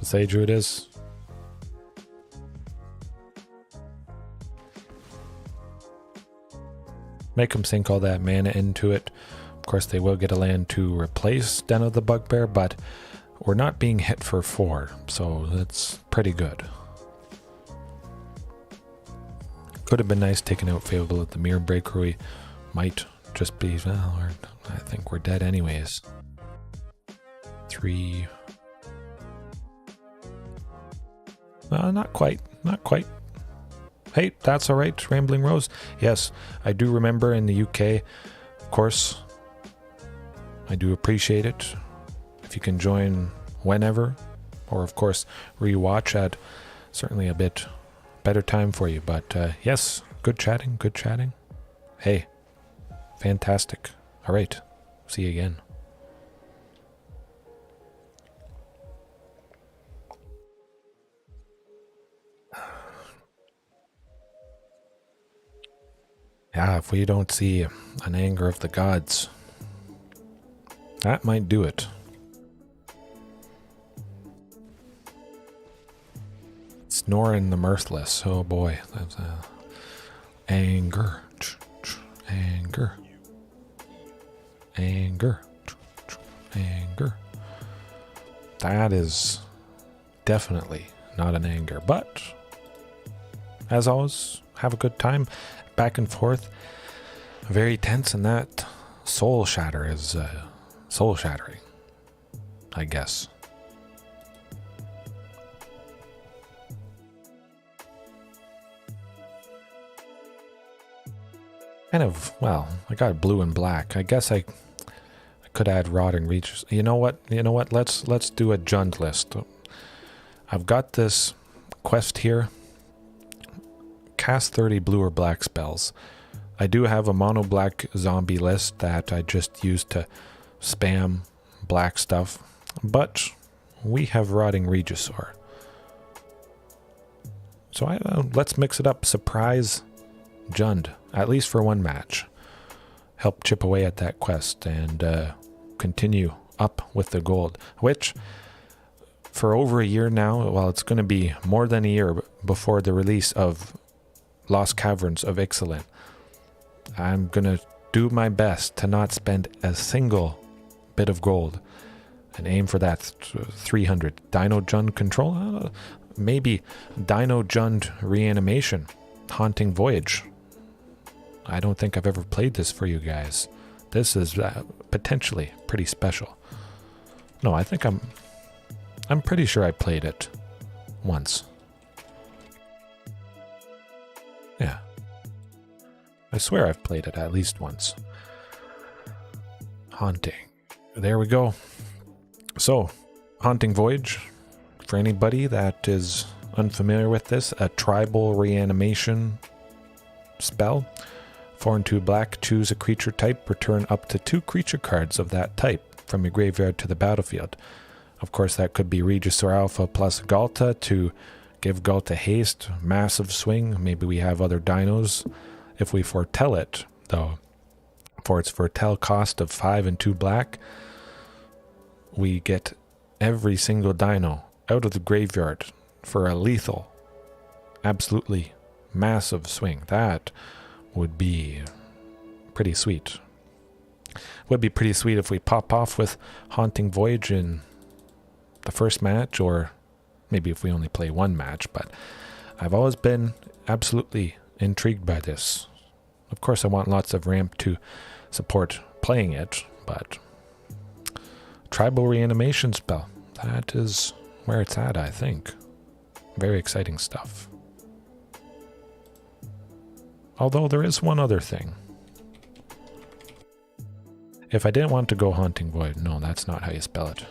Boseiju it is. Make them sink all that mana into it. Of course, they will get a land to replace Den of the Bugbear, but we're not being hit for 4, so that's pretty good. Could have been nice taking out Fable at the Mirror Breaker. We might just be, well, I think we're dead anyways. 3. Not quite, not quite. Hey, that's all right, Rambling Rose. Yes, I do remember in the UK, of course. I do appreciate it. If you can join whenever, or of course rewatch at certainly a bit better time for you. But yes, good chatting, good chatting. Hey, fantastic. All right, see you again. Yeah, if we don't see an anger of the gods, that might do it. Snoring the Mirthless. Oh boy, that's anger, anger, anger, anger. That is definitely not an anger, but as always, have a good time. Back and forth, very tense, and that soul shatter is soul shattering, I guess. Kind of, well, I got blue and black. I guess I could add Rotting Reaches. You know what? Let's do a Jund list. I've got this quest here. Cast 30 blue or black spells. I do have a mono black zombie list that I just use to spam black stuff, but we have Rotting Regisaur. So let's mix it up. Surprise Jund, at least for one match. Help chip away at that quest and continue up with the gold, which for over a year now, well, it's going to be more than a year before the release of Lost Caverns of Ixalan. I'm gonna do my best to not spend a single bit of gold and aim for that 300. Dino Jund control? Maybe Dino Jund reanimation. Haunting Voyage. I don't think I've ever played this for you guys. This is potentially pretty special. No, I think I'm pretty sure I played it once. Yeah. I swear I've played it at least once. Haunting. There we go. So, Haunting Voyage, for anybody that is unfamiliar with this, a tribal reanimation spell. 4 and 2 black, choose a creature type, return up to 2 creature cards of that type from your graveyard to the battlefield. Of course, that could be Regisaur Alpha plus Galta to give Galta haste, massive swing. Maybe we have other dinos. If we foretell it, though, for its foretell cost of 5 and 2 black, we get every single dino out of the graveyard for a lethal, absolutely massive swing. That would be pretty sweet. Would be pretty sweet if we pop off with Haunting Voyage in the first match, or maybe if we only play one match, but I've always been absolutely intrigued by this. Of course, I want lots of ramp to support playing it, but tribal reanimation spell, that is where it's at, I think. Very exciting stuff. Although there is one other thing. If I didn't want to go Haunting Void, no, that's not how you spell it.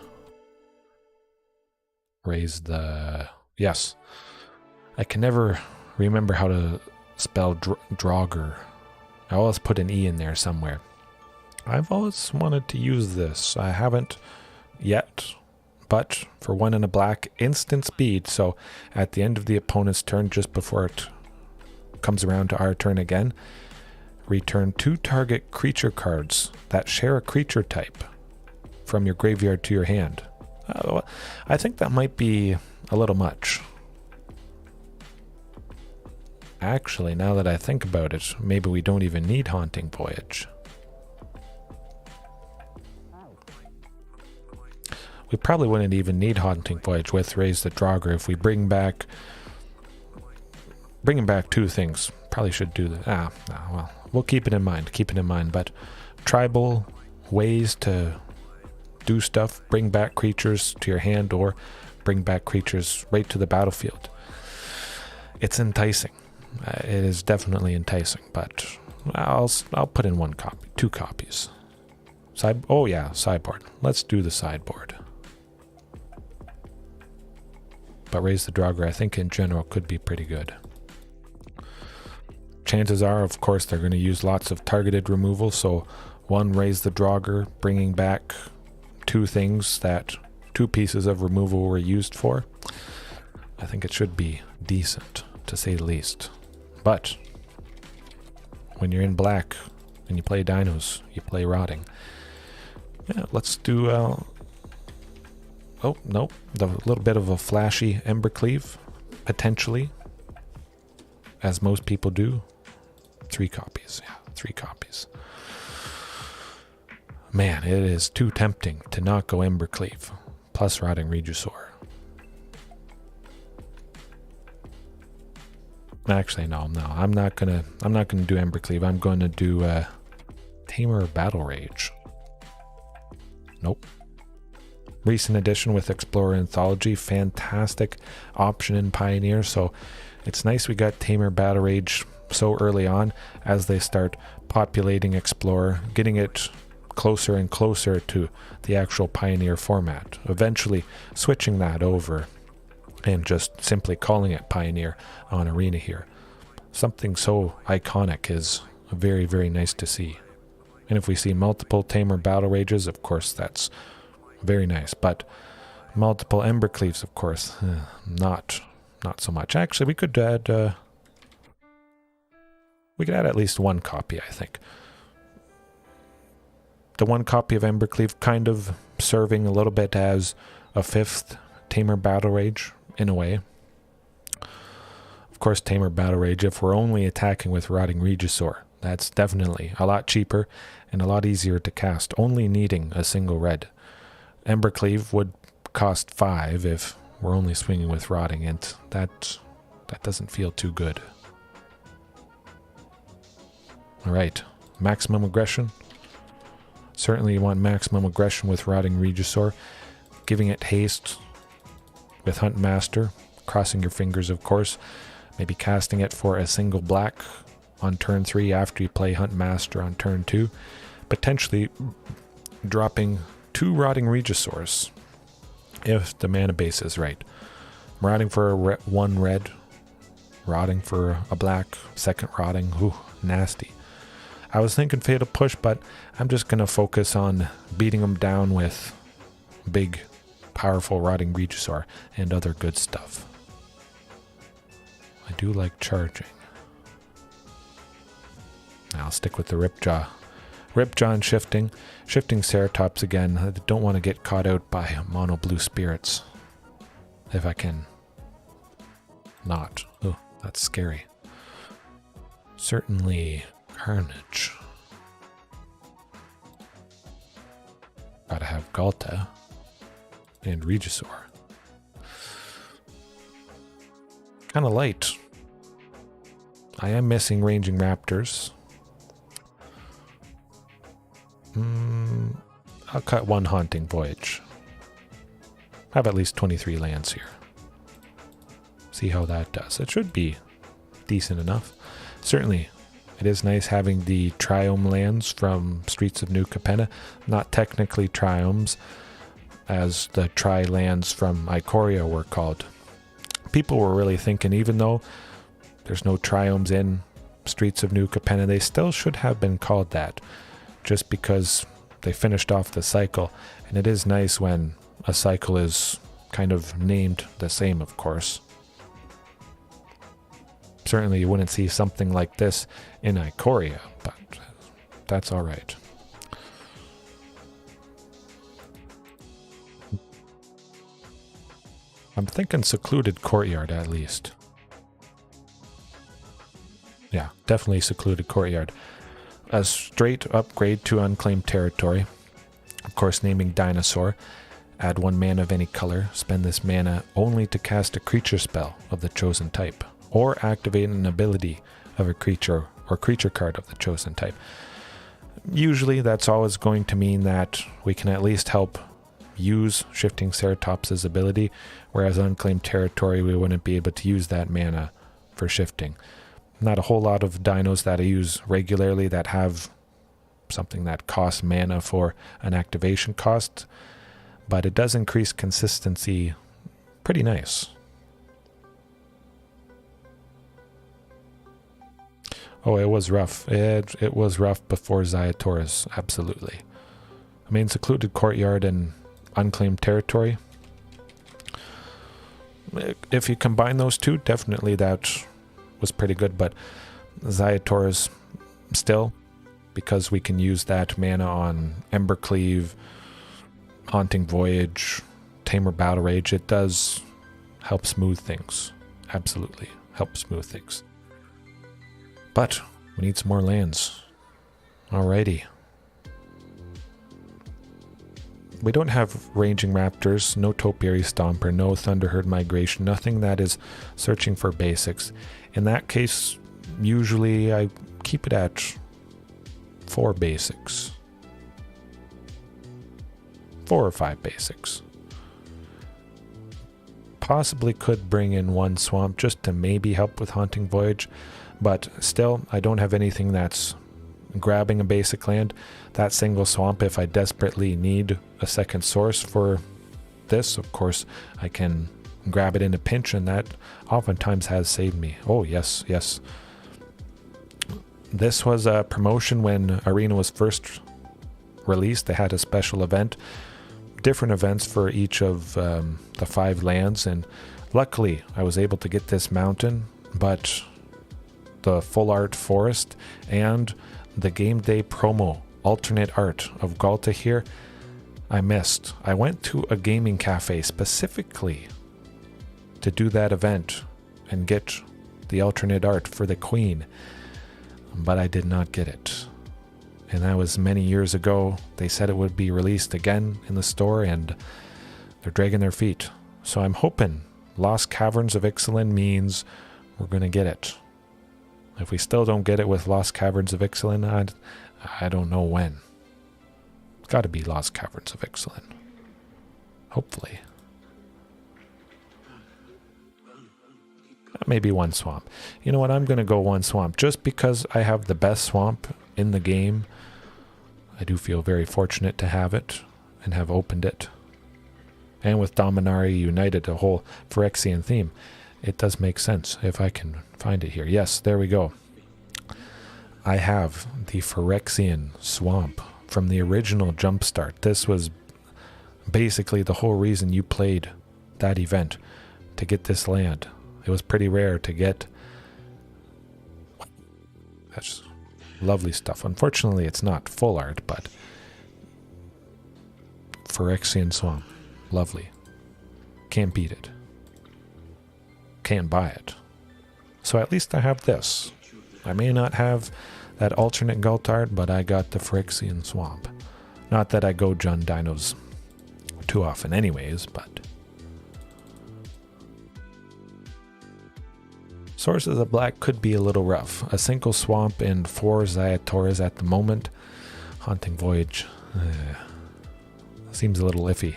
Raise the... Yes. I can never remember how to spell Draugr. I always put an E in there somewhere. I've always wanted to use this. I haven't yet, but for 1 and a black, instant speed. So at the end of the opponent's turn, just before it comes around to our turn again, return 2 target creature cards that share a creature type from your graveyard to your hand. I think that might be a little much. Actually, now that I think about it, maybe we don't even need Haunting Voyage. We probably wouldn't even need Haunting Voyage with Raise the Draugr if we bringing back 2 things. Probably should do that. Well, we'll keep it in mind. But tribal ways to do stuff, bring back creatures to your hand or bring back creatures right to the battlefield. It's enticing. It is definitely enticing, but I'll put in 1 copy, 2 copies. Sideboard. Let's do the sideboard. But Raise the Draugr, I think in general could be pretty good. Chances are, of course, they're going to use lots of targeted removal, so 1 Raise the Draugr, bringing back 2 things that 2 pieces of removal were used for. I think it should be decent, to say the least. But when you're in black and you play dinos, you play rotting. Yeah, let's do oh no, the little bit of a flashy Embercleave, potentially, as most people do. 3 copies. Yeah, 3 copies. Man, it is too tempting to not go Embercleave plus Rotting Regisaur. Actually, no, I'm not gonna do Embercleave. I'm going to do Tamer Battle Rage. Nope. Recent edition with Explorer Anthology, fantastic option in Pioneer. So it's nice we got Tamer Battle Rage so early on as they start populating Explorer, getting it closer and closer to the actual Pioneer format. Eventually switching that over and just simply calling it Pioneer on Arena here. Something so iconic is very, very nice to see. And if we see multiple Tamer Battle Rages, of course, that's very nice. But multiple Embercleaves, of course, not so much. Actually, we could add at least 1 copy, I think. The 1 copy of Embercleave kind of serving a little bit as a 5th Tamer Battle Rage, in a way. Of course, Tamer Battle Rage, if we're only attacking with Rotting Regisaur, that's definitely a lot cheaper and a lot easier to cast, only needing a single red. Embercleave would cost 5 if we're only swinging with Rotting, and that doesn't feel too good. Alright, maximum aggression. Certainly you want maximum aggression with Rotting Regisaur. Giving it haste with Huntmaster, crossing your fingers, of course. Maybe casting it for a single black on turn 3 after you play Huntmaster on turn 2. Potentially dropping 2 Rotting Regisaurs if the mana base is right. Marauding for 1 red, Rotting for a black, second Rotting. Ooh, nasty. I was thinking Fatal Push, but I'm just going to focus on beating them down with big, powerful Rotting Regisaur and other good stuff. I do like charging. I'll stick with the Ripjaw. Ripjaw and shifting. Shifting Ceratops again. I don't want to get caught out by mono blue spirits. If I can not. Oh, that's scary. Certainly Carnage. Gotta have Galta and Regisaur. Kind of light. I am missing Ranging Raptors. I'll cut 1 Haunting Voyage. I have at least 23 lands here. See how that does. It should be decent enough. Certainly, it is nice having the Triome lands from Streets of New Capenna. Not technically Triomes, as the Tri lands from Ikoria were called. People were really thinking, even though there's no Triomes in Streets of New Capenna, they still should have been called that, just because they finished off the cycle. And it is nice when a cycle is kind of named the same, of course. Certainly you wouldn't see something like this in Ikoria, but that's alright. I'm thinking Secluded Courtyard at least. Yeah, definitely Secluded Courtyard. A straight upgrade to Unclaimed Territory. Of course, naming Dinosaur. Add 1 mana of any color. Spend this mana only to cast a creature spell of the chosen type, or activate an ability of a creature or creature card of the chosen type. Usually that's always going to mean that we can at least help use Shifting Ceratops's ability, whereas Unclaimed Territory we wouldn't be able to use that mana for shifting. Not a whole lot of dinos that I use regularly that have something that costs mana for an activation cost, but it does increase consistency pretty nice. Oh, it was rough. It was rough before Xaiatorus, absolutely. I mean, Secluded Courtyard and Unclaimed Territory. If you combine those two, definitely that was pretty good, but Xaiatorus still, because we can use that mana on Embercleave, Haunting Voyage, Tamer Battle Rage, it does help smooth things. Absolutely help smooth things. But we need some more lands. Alrighty. We don't have Ranging Raptors, no Topiary Stomper, no Thunderherd Migration, nothing that is searching for basics. In that case, usually I keep it at 4 basics. 4 or 5 basics. Possibly could bring in 1 swamp just to maybe help with Haunting Voyage, but still, I don't have anything that's grabbing a basic land. That single swamp, if I desperately need a second source for this, of course, I can grab it in a pinch, and that oftentimes has saved me. Oh, yes, yes. This was a promotion when Arena was first released. They had a special event, different events for each of the 5 lands, and luckily I was able to get this mountain, but the full art forest and the game day promo alternate art of Galta here, I missed. I went to a gaming cafe specifically to do that event and get the alternate art for the Queen, but I did not get it. And that was many years ago. They said it would be released again in the store, and they're dragging their feet. So I'm hoping Lost Caverns of Ixalan means we're going to get it. If we still don't get it with Lost Caverns of Ixalan, I don't know when. It's got to be Lost Caverns of Ixalan. Hopefully. Maybe 1 swamp. You know what? I'm going to go 1 swamp. Just because I have the best swamp in the game. I do feel very fortunate to have it and have opened it. And with Dominaria United, a whole Phyrexian theme, it does make sense if I can find it here. Yes, there we go. I have the Phyrexian Swamp from the original Jumpstart. This was basically the whole reason you played that event, to get this land. It was pretty rare to get. That's lovely stuff. Unfortunately, it's not full art, but Phyrexian Swamp. Lovely. Can't beat it. Can't buy it. So at least I have this. I may not have that alternate Galt art, but I got the Phyrexian Swamp. Not that I go Jund Dinos too often anyways, but... Sources of Black could be a little rough. A single swamp and 4 Xaiatoras at the moment. Haunting Voyage. Seems a little iffy.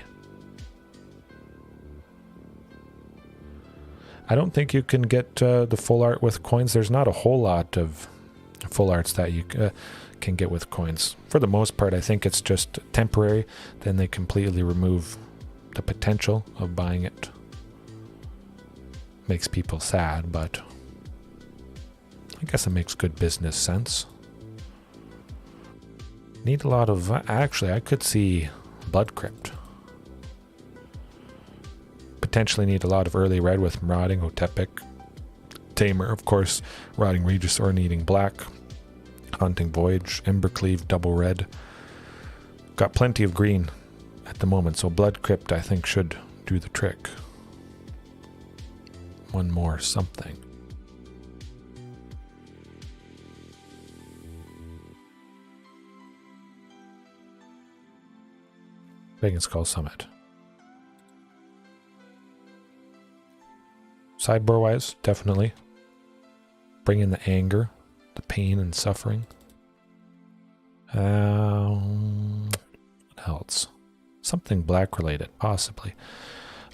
I don't think you can get the full art with coins. There's not a whole lot of full arts that you can get with coins. For the most part, I think it's just temporary. Then they completely remove the potential of buying it. Makes people sad, but I guess it makes good business sense. Need a lot of... Actually, I could see Blood Crypt. Potentially need a lot of early red with Marauding, Otepec, Tamer, of course, Marauding Regisaur needing black, Haunting Voyage, Embercleave, double red. Got plenty of green at the moment, so Blood Crypt I think should do the trick. one more something. Dragon Skull Summit. Sideboard-wise, definitely. Bring in the anger, the pain and suffering. What else? Something black-related, possibly.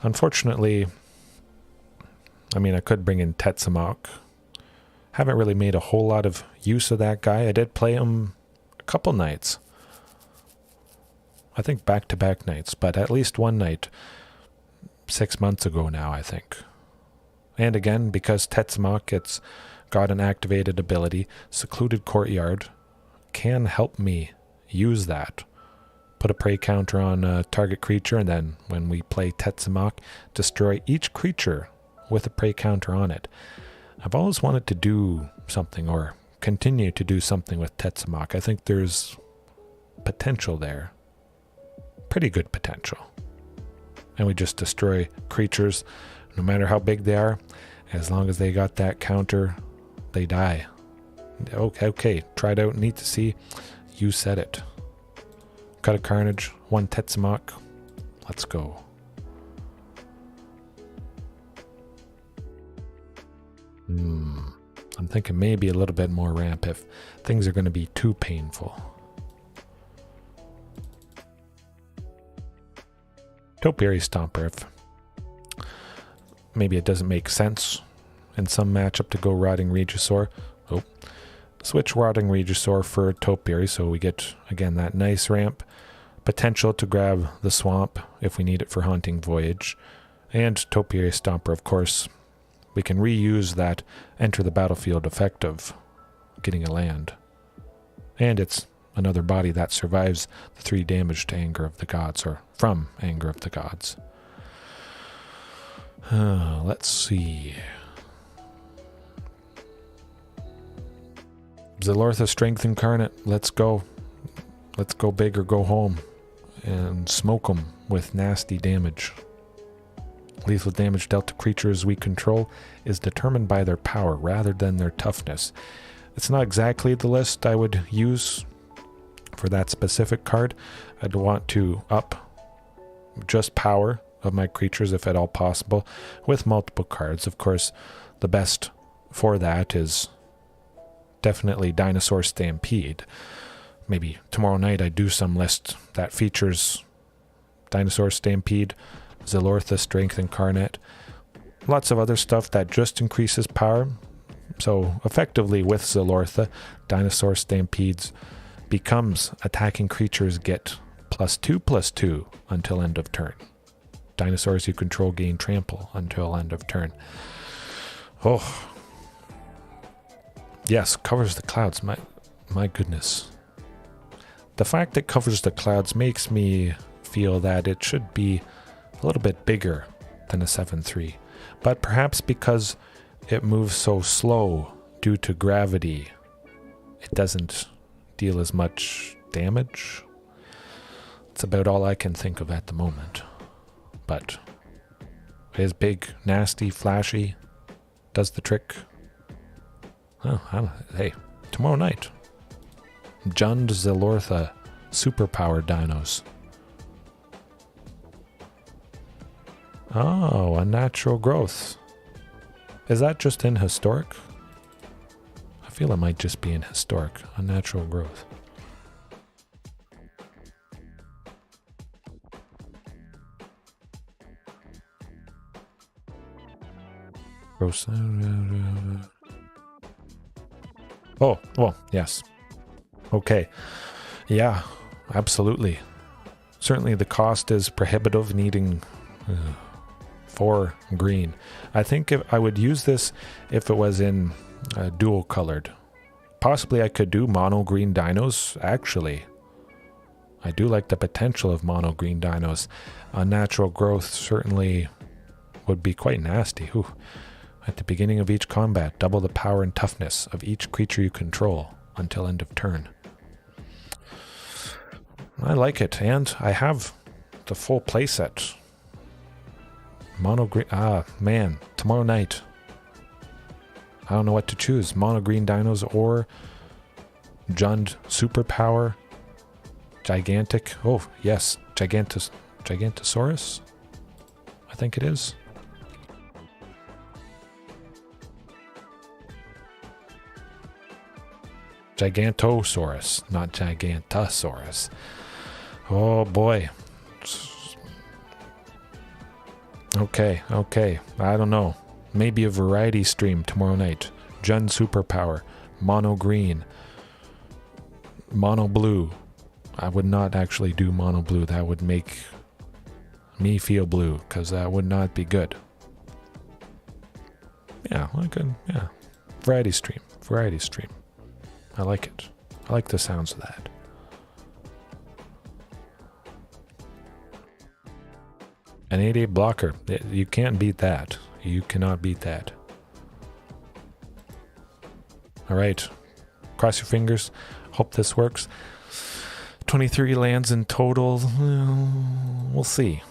Unfortunately, I mean, I could bring in Tetsamok. Haven't really made a whole lot of use of that guy. I did play him a couple nights. I think back-to-back nights, but at least one night 6 months ago now, I think. And again, because Tetsamok, it's got an activated ability, Secluded Courtyard can help me use that. Put a prey counter on a target creature, and then when we play Tetsamok, destroy each creature with a prey counter on it. I've always wanted to do something, or continue to do something with Tetsamok. I think there's potential there. Pretty good potential. And we just destroy creatures, no matter how big they are. As long as they got that counter, they die. Okay, tried out, neat to see. You said it. Got a Carnage, one Tetsamok. Let's go. I'm thinking maybe a little bit more ramp if things are going to be too painful. Topiary Stomper, if maybe it doesn't make sense in some matchup to go Rotting Regisaur. Oh, switch Rotting Regisaur for Topiary, so we get, again, that nice ramp. Potential to grab the Swamp if we need it for Haunting Voyage. And Topiary Stomper, of course, we can reuse that Enter the Battlefield effect of getting a land. And it's another body that survives the 3 damage to Anger of the Gods, or from Anger of the Gods. Let's see. Zilortha Strength Incarnate, let's go. Let's go big or go home. And smoke them with nasty damage. Lethal damage dealt to creatures we control is determined by their power rather than their toughness. It's not exactly the list I would use for that specific card. I'd want to up just power of my creatures if at all possible with multiple cards. Of course, the best for that is definitely Dinosaur Stampede. Maybe tomorrow night I do some list that features Dinosaur Stampede, Zilortha Strength Incarnate, lots of other stuff that just increases power. So effectively with Zilortha, Dinosaur Stampedes becomes attacking creatures get +2/+2 until end of turn. Dinosaurs you control gain trample until end of turn. Oh. Yes, covers the clouds. My goodness. The fact that covers the clouds makes me feel that it should be a little bit bigger than a 7/3. But perhaps because it moves so slow due to gravity, it doesn't deal as much damage. It's about all I can think of at the moment. But it is big, nasty, flashy, does the trick. Oh, hey, tomorrow night. Jund Zilortha Superpower Dinos. Oh, Unnatural Growth. Is that just in Historic? I feel it might just be in Historic. Unnatural Growth. Oh, well, yes. Okay. Yeah, absolutely. Certainly the cost is prohibitive, needing 4 green. I think if I would use this if it was in dual colored. Possibly I could do mono green dinos, actually. I do like the potential of mono green dinos. Unnatural Growth certainly would be quite nasty. Ooh. At the beginning of each combat, double the power and toughness of each creature you control until end of turn. I like it, and I have the full playset. Mono green. Ah, man, tomorrow night. I don't know what to choose. Mono green dinos or Jund superpower. Gigantic. Oh, yes. Gigantosaurus? I think it is. Gigantosaurus, not Gigantosaurus. Oh boy. Okay. I don't know. Maybe a variety stream tomorrow night. Jund superpower. Mono green. Mono blue. I would not actually do mono blue. That would make me feel blue, because that would not be good. Yeah, yeah. Variety stream. I like it. I like the sounds of that. An 8-8 blocker. You can't beat that. You cannot beat that. Alright. Cross your fingers. Hope this works. 23 lands in total. We'll see.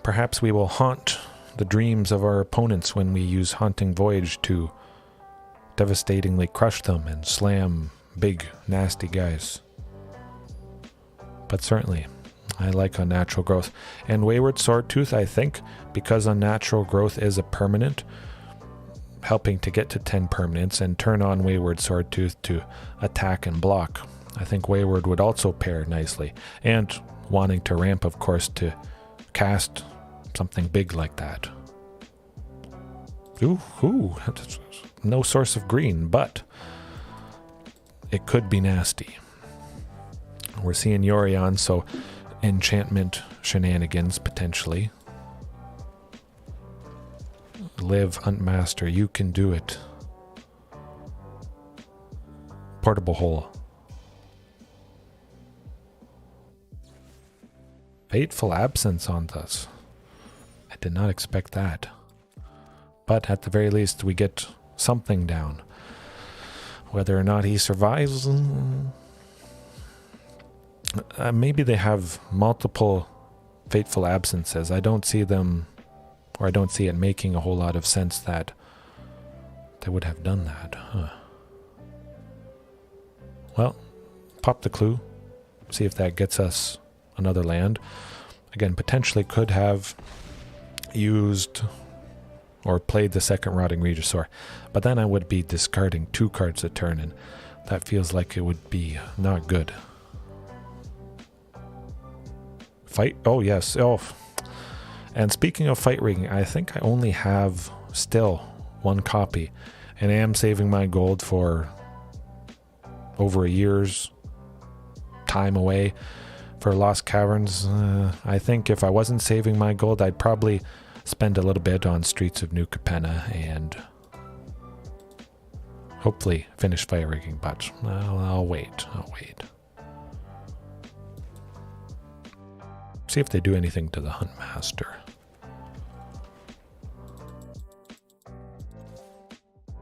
Perhaps we will haunt the dreams of our opponents when we use Haunting Voyage to devastatingly crush them and slam big, nasty guys. But certainly, I like Unnatural Growth. And Wayward Swordtooth, I think, because Unnatural Growth is a permanent, helping to get to 10 permanents and turn on Wayward Swordtooth to attack and block. I think Wayward would also pair nicely. And wanting to ramp, of course, to cast something big like that. Ooh, no source of green, but it could be nasty. We're seeing Yorion, so enchantment shenanigans potentially. Live, Huntmaster, you can do it. Portable hole. Fateful absence on this. I did not expect that. But at the very least, we get something down. Whether or not he survives... maybe they have multiple fateful absences. I don't see them, or I don't see it making a whole lot of sense that they would have done that. Huh. Well, pop the clue. See if that gets us another land. Again, potentially could have used or played the second Rotting Regisaur, but then I would be discarding 2 cards a turn, and that feels like it would be not good. Fight? Oh, yes. Oh. And speaking of fight rigging, I think I only have still 1 copy, and I am saving my gold for over a year's time away for Lost Caverns. I think if I wasn't saving my gold, I'd probably spend a little bit on Streets of New Capenna and hopefully finish fire rigging, but I'll wait. See if they do anything to the Huntmaster.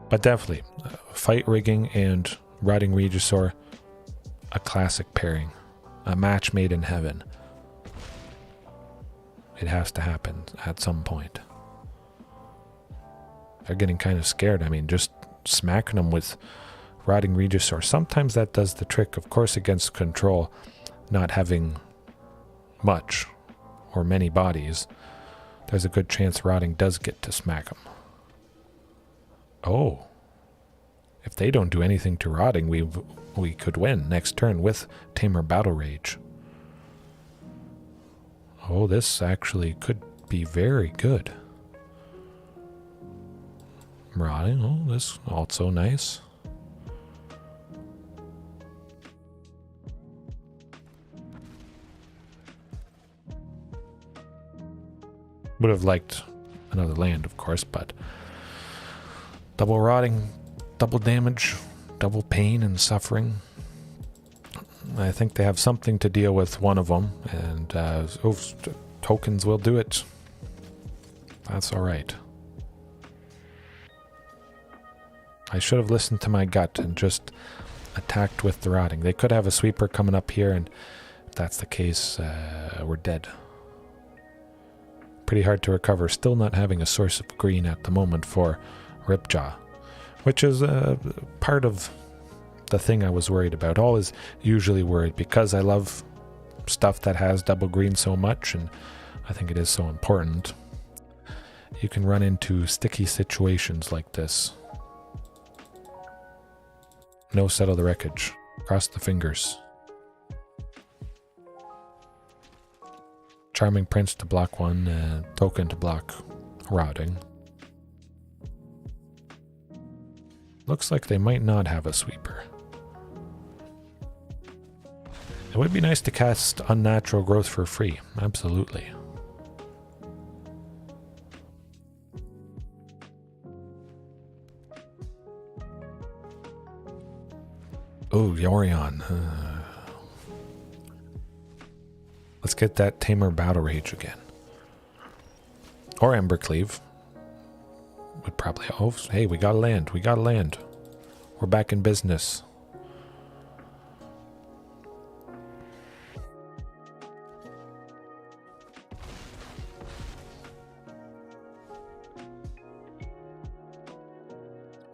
But definitely, fight rigging and Rotting Regisaur, a classic pairing. A match made in heaven. It has to happen at some point. They're getting kind of scared. I mean, just smacking them with Rotting Regisaur. Sometimes that does the trick. Of course, against control, not having much or many bodies, there's a good chance Rotting does get to smack them. Oh. If they don't do anything to Rotting, we could win next turn with Tamer Battle Rage. Oh, this actually could be very good. Rotting, oh, this also nice. Would have liked another land, of course, but double Rotting, double damage, double pain and suffering. I think they have something to deal with one of them, and tokens will do it. That's alright. I should have listened to my gut and just attacked with the Rotting. They could have a sweeper coming up here, and if that's the case, we're dead. Pretty hard to recover. Still not having a source of green at the moment for Ripjaw, which is part of the thing I was worried about. Always usually worried because I love stuff that has double green so much, and I think it is so important. You can run into sticky situations like this. No Settle the Wreckage. Cross the fingers. Charming Prince to block one, token to block Routing. Looks like they might not have a sweeper. It would be nice to cast Unnatural Growth for free, absolutely. Oh, Yorion. Let's get that Tamer Battle Rage again. Or Embercleave. Would probably... Oh, hey, we gotta land. We gotta land. We're back in business.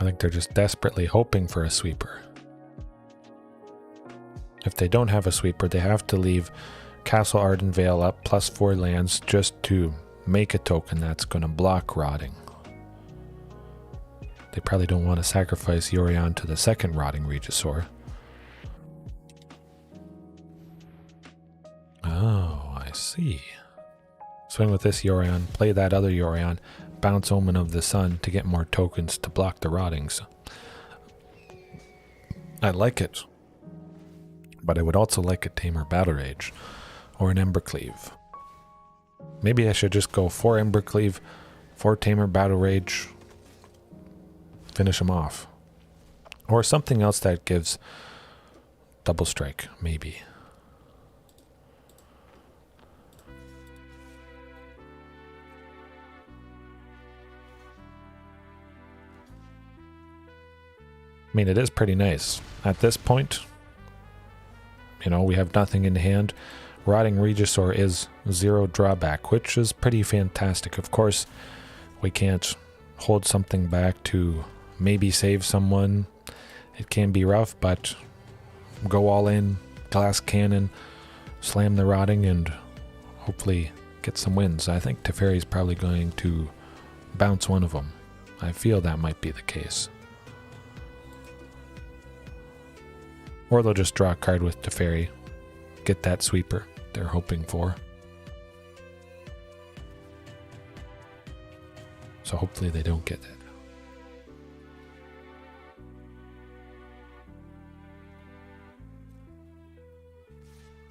I think they're just desperately hoping for a sweeper. If they don't have a sweeper, they have to leave Castle Arden Vale up plus 4 lands just to make a token that's going to block Rotting. They probably don't want to sacrifice Yorion to the second Rotting Regisaur. Oh, I see. Swing with this Yorion, play that other Yorion, bounce Omen of the Sun to get more tokens to block the Rottings. I like it. But I would also like a Tamer Battle Rage or an Embercleave. Maybe I should just go 4 Embercleave, 4 Tamer Battle Rage, finish them off. Or something else that gives double strike, maybe. I mean, it is pretty nice. At this point, you know, we have nothing in hand. Rotting Regisaur is 0 drawback, which is pretty fantastic. Of course, we can't hold something back to maybe save someone. It can be rough, but go all in, glass cannon, slam the Rotting, and hopefully get some wins. I think Teferi's probably going to bounce one of them. I feel that might be the case. Or they'll just draw a card with Teferi, get that sweeper they're hoping for. So hopefully they don't get it.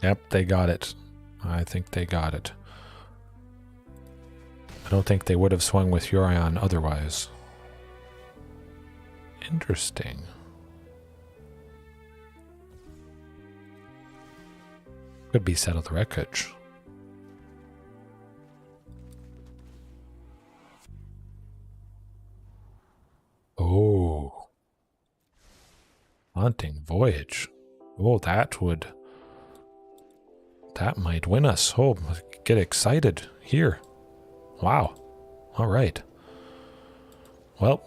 Yep, they got it. I think they got it. I don't think they would have swung with Yorion otherwise. Interesting. Could be Settle the Wreckage. Oh. Haunting Voyage. Oh, that might win us. Oh, get excited here. Wow. All right. Well,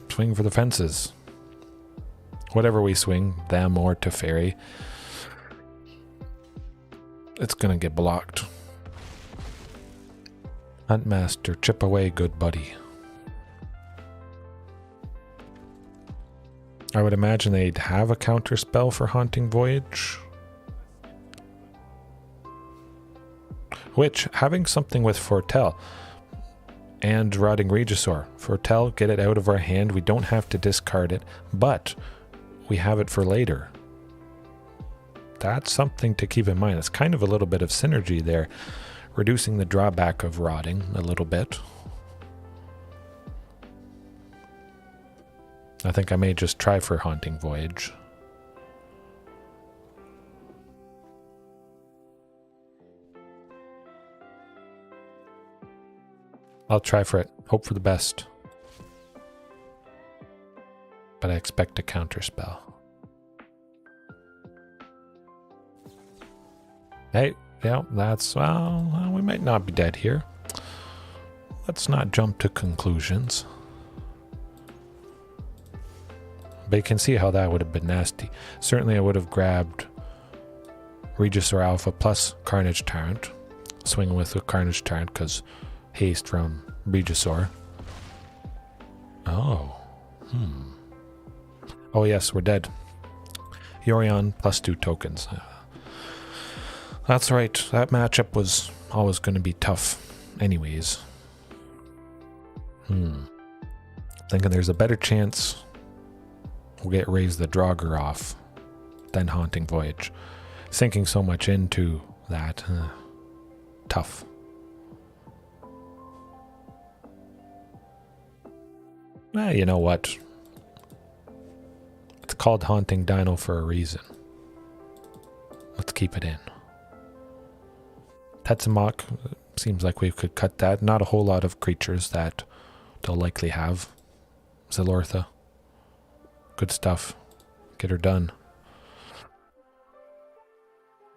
swing for the fences. Whatever we swing, them or Teferi, it's gonna get blocked. Huntmaster, chip away, good buddy. I would imagine they'd have a counter spell for Haunting Voyage. Which, having something with Foretell and Rotting Regisaur. Foretell, get it out of our hand. We don't have to discard it, but we have it for later. That's something to keep in mind. It's kind of a little bit of synergy there, reducing the drawback of Rotting a little bit. I think I may just try for Haunting Voyage. I'll try for it. Hope for the best. But I expect a counter spell. Hey, Yeah, that's, well, we might not be dead here. Let's not jump to conclusions. But you can see how that would have been nasty. Certainly I would have grabbed Regisaur Alpha plus Carnage Tyrant. Swing with a Carnage Tyrant because haste from Regisaur. Oh. Oh yes, we're dead. Yorion plus 2 tokens. That's right. That matchup was always going to be tough anyways. Thinking there's a better chance we'll get Raise the Draugr off than Haunting Voyage. Sinking so much into that. Tough. You know what? It's called Haunting Dino for a reason. Let's keep it in. Tetsamok, seems like we could cut that. Not a whole lot of creatures that they'll likely have. Zilortha. Good stuff. Get her done.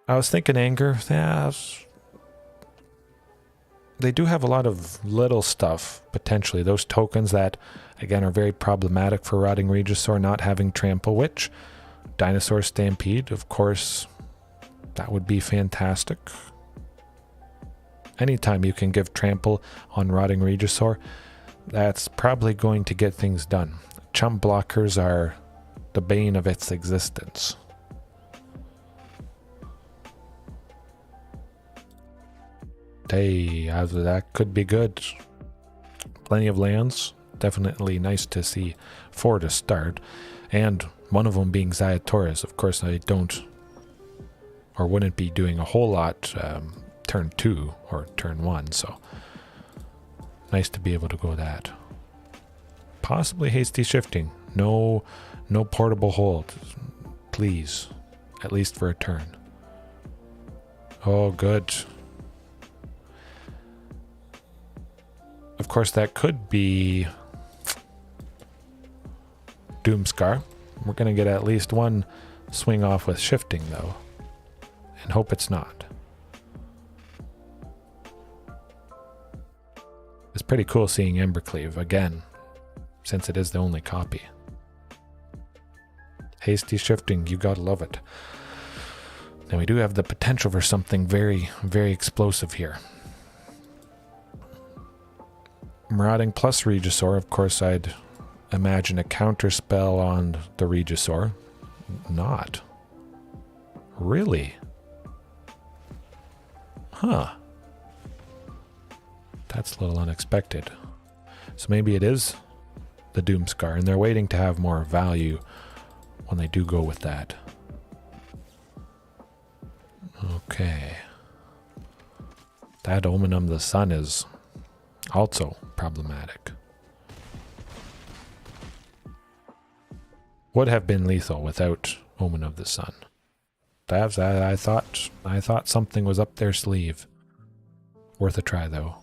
I was thinking Anger. Yeah, they do have a lot of little stuff, potentially. Those tokens that, again, are very problematic for Rotting Regisaur not having Trample Witch. Dinosaur Stampede, of course, that would be fantastic. Anytime you can give Trample on Rotting Regisaur, that's probably going to get things done. Chump blockers are the bane of its existence. Hey, that could be good. Plenty of lands. Definitely nice to see 4 to start. And one of them being Zayatoris. Of course, I don't or wouldn't be doing a whole lot turn 2 or turn 1. So nice to be able to go that. Possibly hasty shifting. No portable hold. Please. At least for a turn. Oh, good. Of course, that could be Doomscar. We're going to get at least one swing off with shifting, though. And hope it's not. It's pretty cool seeing Embercleave again, since it is the only copy. Hasty shifting, you gotta love it. Now we do have the potential for something very, very explosive here. Marauding plus Regisaur, of course I'd imagine a counter spell on the Regisaur. Not. Really? Huh. That's a little unexpected. So maybe it is the Doomscar, and they're waiting to have more value when they do go with that. Okay. That Omenum the Sun is also problematic. Would have been lethal without Omen of the Sun. I thought something was up their sleeve. Worth a try though.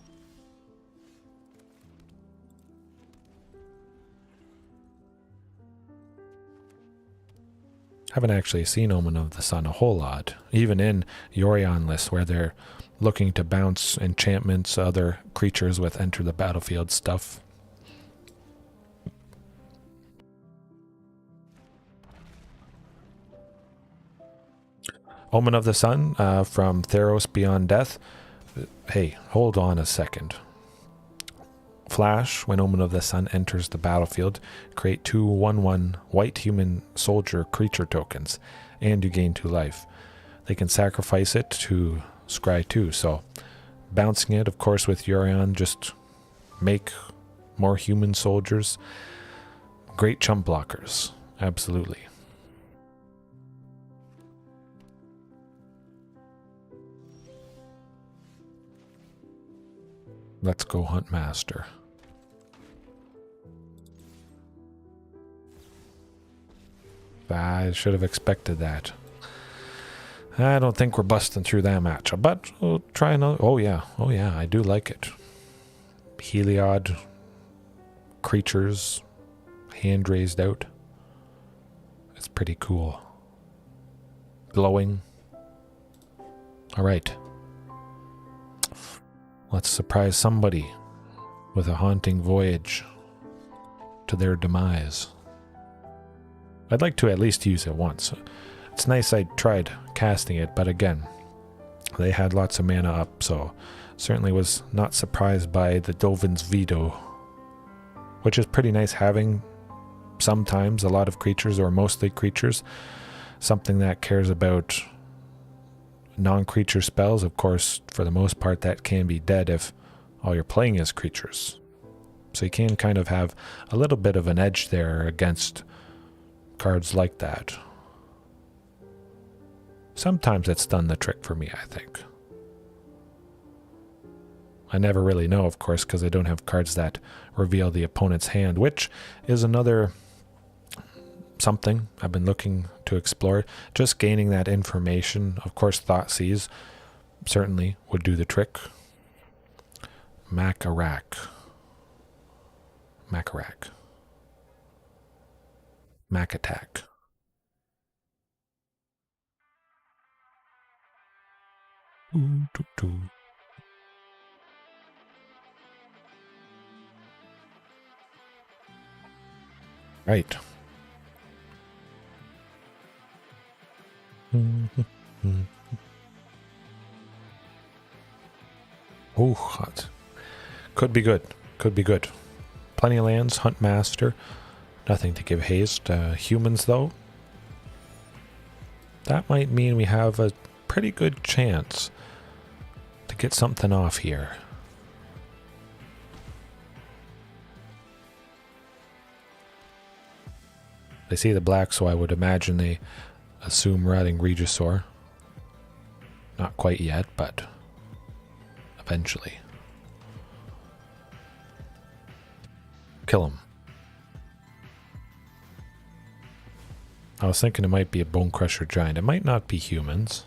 Haven't actually seen Omen of the Sun a whole lot, even in Yorion lists where they're looking to bounce enchantments, other creatures with enter the battlefield stuff. Omen of the Sun from Theros Beyond Death. Hey, hold on a second. Flash, when Omen of the Sun enters the battlefield, create 2 1/1 white human soldier creature tokens, and you gain 2 life. They can sacrifice it to scry 2, so bouncing it, of course, with Yorion, just make more human soldiers. Great chump blockers, absolutely. Let's go Huntmaster. I should have expected that. I don't think we're busting through that matchup, but we'll try another. Oh yeah, I do like it. Heliod, creatures, hand raised out. It's pretty cool. Glowing. Alright, Let's surprise somebody with a haunting voyage to their demise. I'd like to at least use it once. It's nice I tried casting it, but again, they had lots of mana up, so certainly was not surprised by the Dovin's Veto, which is pretty nice having sometimes a lot of creatures, or mostly creatures, something that cares about non-creature spells. Of course, for the most part, that can be dead if all you're playing is creatures. So you can kind of have a little bit of an edge there against cards like that. Sometimes it's done the trick for me, I think. I never really know, of course, because I don't have cards that reveal the opponent's hand, which is another something I've been looking to explore. Just gaining that information. Of course, Thoughtseize certainly would do the trick. Macarak. Mac Attack. Right. Oh, hot. Could be good. Could be good. Plenty of lands, Huntmaster. Nothing to give haste. Humans, though. That might mean we have a pretty good chance to get something off here. They see the black, so I would imagine they assume Marauding Raptor. Not quite yet, but eventually. Kill him. I was thinking it might be a Bone Crusher Giant. It might not be humans.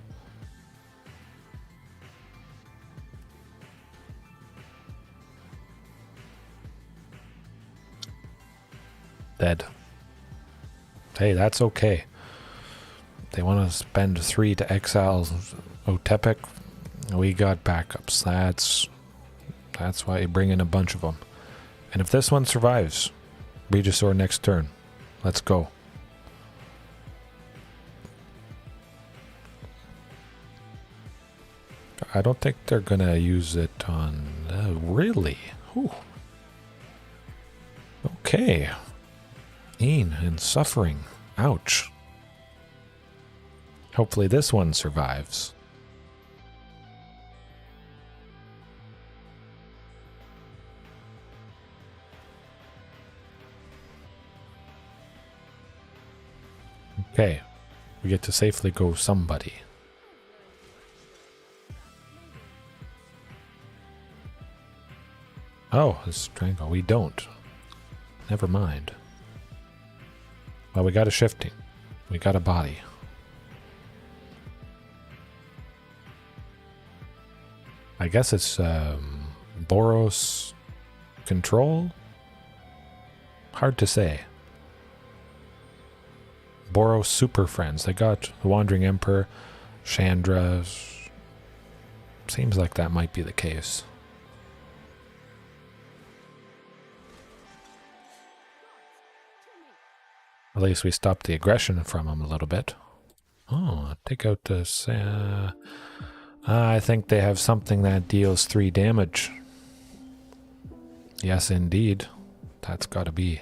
Dead. Hey, that's okay. They want to spend 3 to exile Otepec. We got backups. That's why you bring in a bunch of them. And if this one survives, Regisaur next turn. Let's go. I don't think they're gonna use it on... really? Ooh. Okay. Pain and suffering. Ouch. Hopefully this one survives. Okay. We get to safely go somebody. Oh, it's strangle. We don't. Never mind. Well, we got a shifting. We got a body. I guess it's Boros control? Hard to say. Boros super friends. They got the Wandering Emperor, Chandra. Seems like that might be the case. At least we stopped the aggression from him a little bit. Oh, take out this... I think they have something that deals 3 damage. Yes, indeed. That's gotta be.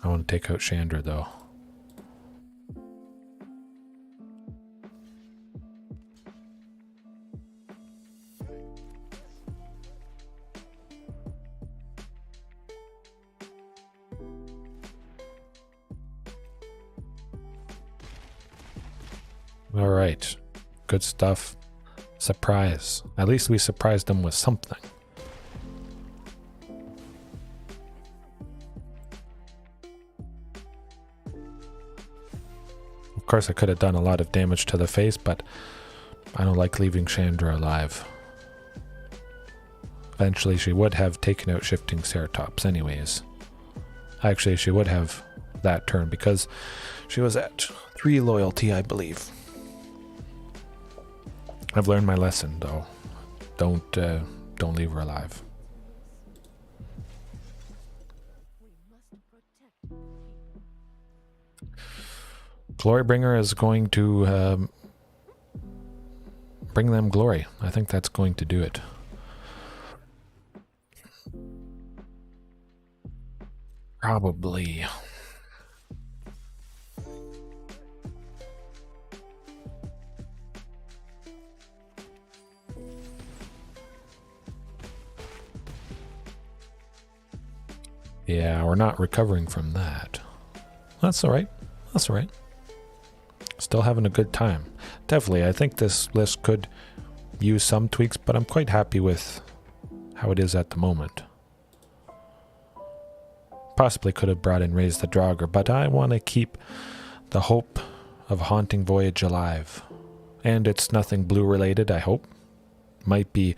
I want to take out Chandra, though. All right. Good stuff. Surprise. At least we surprised them with something. Of course, I could have done a lot of damage to the face, but I don't like leaving Chandra alive. Eventually, she would have taken out Shifting Ceratops anyways. Actually, she would have that turn because she was at 3 loyalty, I believe. I've learned my lesson, though. Don't leave her alive. Glorybringer is going to bring them glory. I think that's going to do it. Probably. Yeah, we're not recovering from that. That's alright. That's alright. Still having a good time. Definitely, I think this list could use some tweaks, but I'm quite happy with how it is at the moment. Possibly could have brought in Raise the Draugr, but I want to keep the hope of Haunting Voyage alive. And it's nothing blue related, I hope. Might be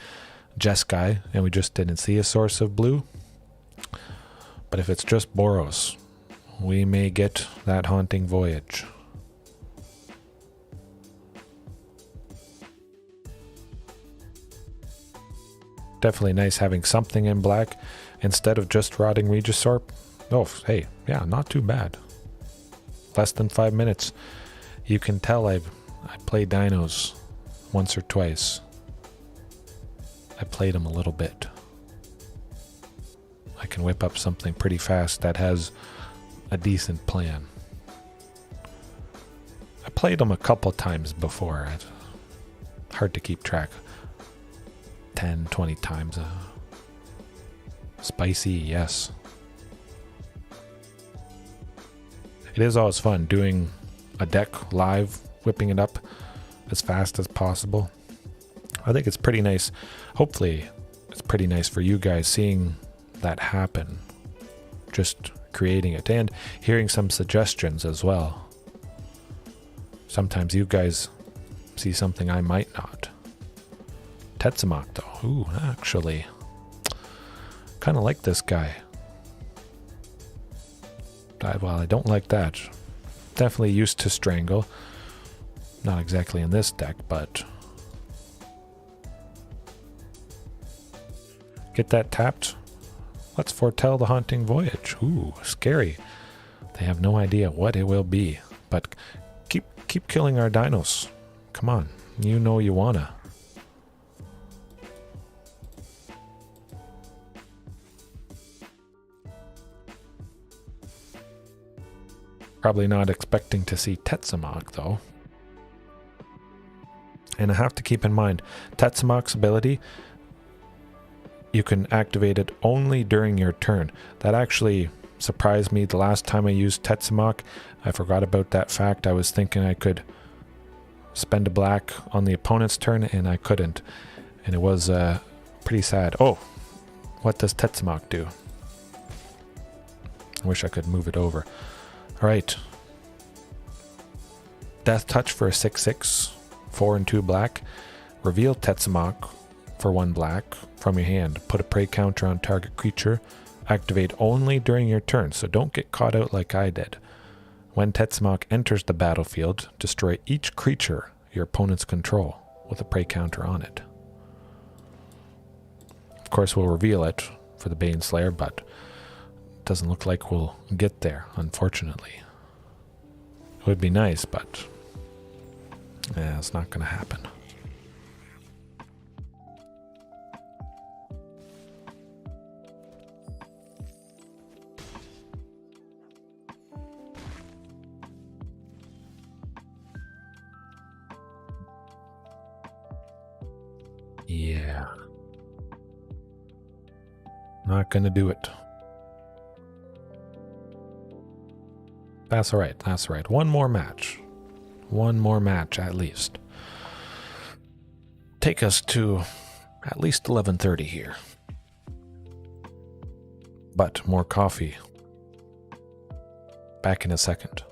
Jeskai, and we just didn't see a source of blue. But if it's just Boros, we may get that Haunting Voyage. Definitely nice having something in black instead of just Rotting Regisaur. Oh, hey, yeah, not too bad. Less than 5 minutes. You can tell I played Dinos once or twice. I played them a little bit. I can whip up something pretty fast that has a decent plan. I played them a couple times before. It's hard to keep track. 10, 20 times. Spicy, yes. It is always fun doing a deck live, whipping it up as fast as possible. I think it's pretty nice. Hopefully, it's pretty nice for you guys seeing that happen. Just creating it and hearing some suggestions as well. Sometimes you guys see something I might not. Tetsumak, though. Ooh, actually, kind of like this guy. Well, I don't like that. Definitely used to Strangle. Not exactly in this deck, but... Get that tapped. Let's foretell the Haunting Voyage. Ooh, scary. They have no idea what it will be. But keep killing our dinos. Come on. You know you wanna. Probably not expecting to see Tetsumak, though. And I have to keep in mind, Tetsumak's ability, you can activate it only during your turn. That actually surprised me the last time I used Tetsumak. I forgot about that fact. I was thinking I could spend a black on the opponent's turn, and I couldn't. And it was pretty sad. Oh, what does Tetsumak do? I wish I could move it over. Alright. Death Touch for a 6/6, 4 and 2 black. Reveal Tetsumak for 1 black from your hand. Put a prey counter on target creature. Activate only during your turn, so don't get caught out like I did. When Tetsumak enters the battlefield, destroy each creature your opponents control with a prey counter on it. Of course, we'll reveal it for the Baneslayer, but doesn't look like we'll get there, unfortunately. It would be nice, but yeah, it's not going to happen. Yeah. Not going to do it. That's alright, that's alright. One more match. One more match, at least. Take us to at least 11:30 here. But more coffee. Back in a second.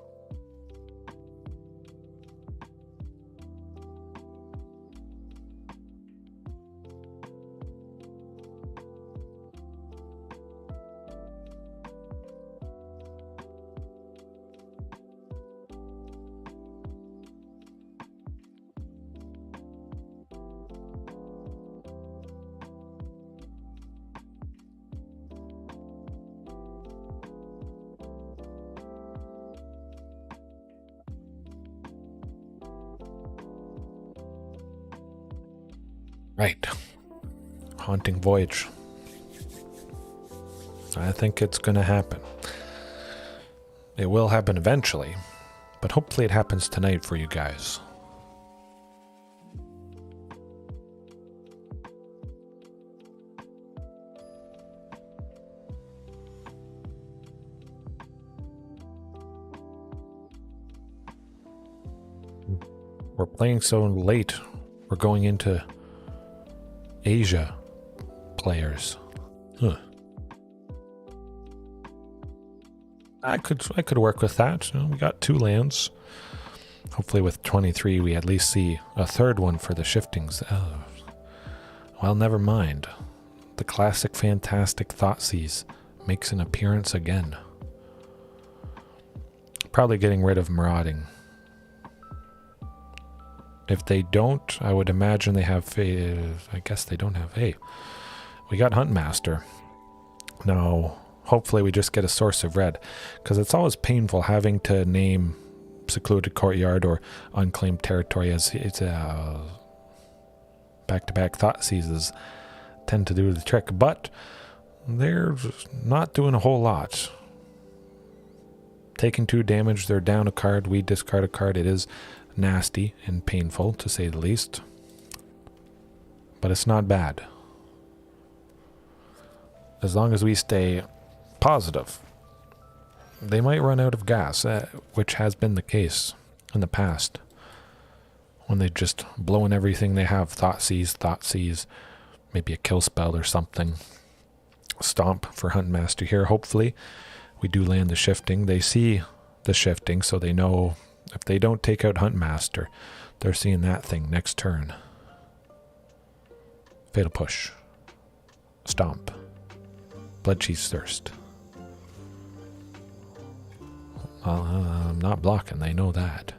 Right. Haunting Voyage. I think it's going to happen. It will happen eventually, but hopefully it happens tonight for you guys. We're playing so late. We're going into Asia players. Huh. I could work with that. You know, we got 2 lands. Hopefully with 23 we at least see a 3rd one for the shiftings. Oh. Well, never mind. The classic fantastic Thoughtseize makes an appearance again. Probably getting rid of Marauding. If they don't, I would imagine they have... I guess they don't have... Hey, we got Huntmaster. Now, hopefully we just get a source of red. Because it's always painful having to name Secluded Courtyard or Unclaimed Territory as it's back-to-back Thoughtseizes tend to do the trick. But they're not doing a whole lot. Taking 2 damage, they're down a card. We discard a card. It is nasty and painful, to say the least. But it's not bad. As long as we stay positive. They might run out of gas, which has been the case in the past. When they just blowing everything they have. Thoughtseize, maybe a kill spell or something. Stomp for Huntmaster here, hopefully. We do land the shifting. They see the shifting, so they know if they don't take out Huntmaster, they're seeing that thing next turn. Fatal Push. Stomp. Bloodchief's Thirst. Well, I'm not blocking, they know that.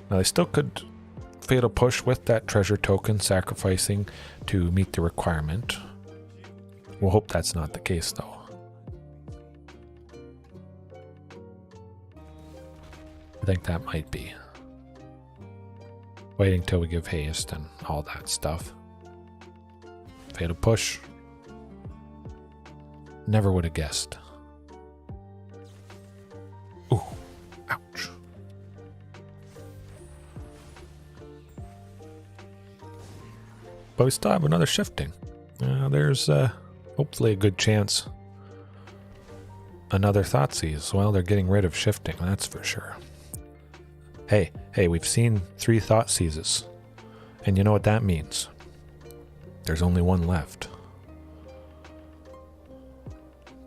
Now they still could Fatal Push with that treasure token, sacrificing to meet the requirement. We'll hope that's not the case though. I think that might be. Waiting till we give haste and all that stuff. Fatal Push. Never would have guessed. Ooh, ouch. But we still have another shifting. There's hopefully a good chance. Another Thoughtseize. Well, they're getting rid of shifting, that's for sure. Hey, we've seen 3 Thoughtseizes. And you know what that means? There's only 1 left.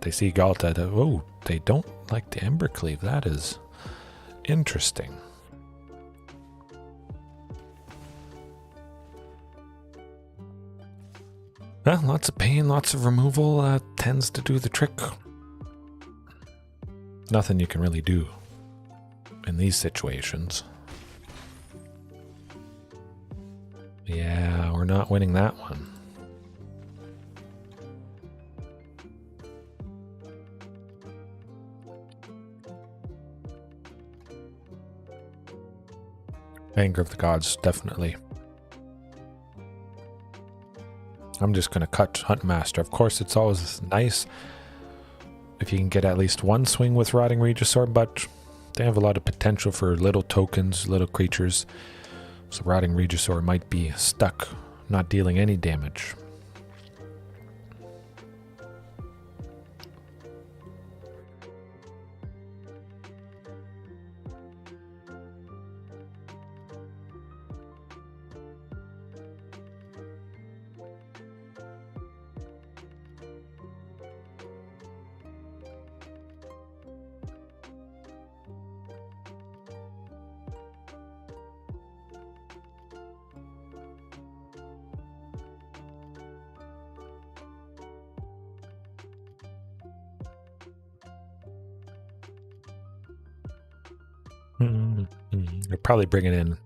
They see Galta. Oh, they don't like the Embercleave. That is interesting. Well, lots of pain, lots of removal tends to do the trick. Nothing you can really do in these situations. Yeah, we're not winning that one. Anger of the Gods, definitely. I'm just going to cut Huntmaster. Of course, it's always nice if you can get at least 1 swing with Rotting Regisaur, but they have a lot of potential for little tokens, little creatures. So Rotting Regisaur might be stuck, not dealing any damage. They're probably bringing in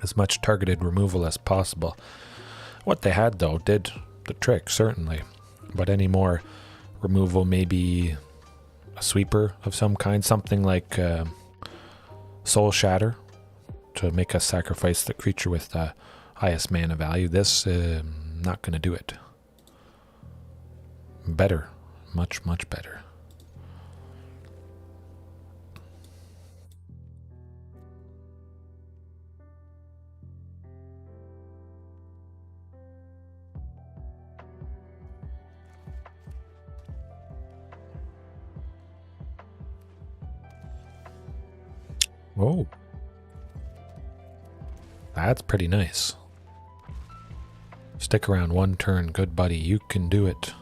as much targeted removal as possible. What they had, though, did the trick, certainly. But any more removal, maybe a sweeper of some kind, something like Soul Shatter to make us sacrifice the creature with the highest mana value. This, not going to do it. Better. Much, much better. Oh. That's pretty nice. Stick around one turn, good buddy. You can do it.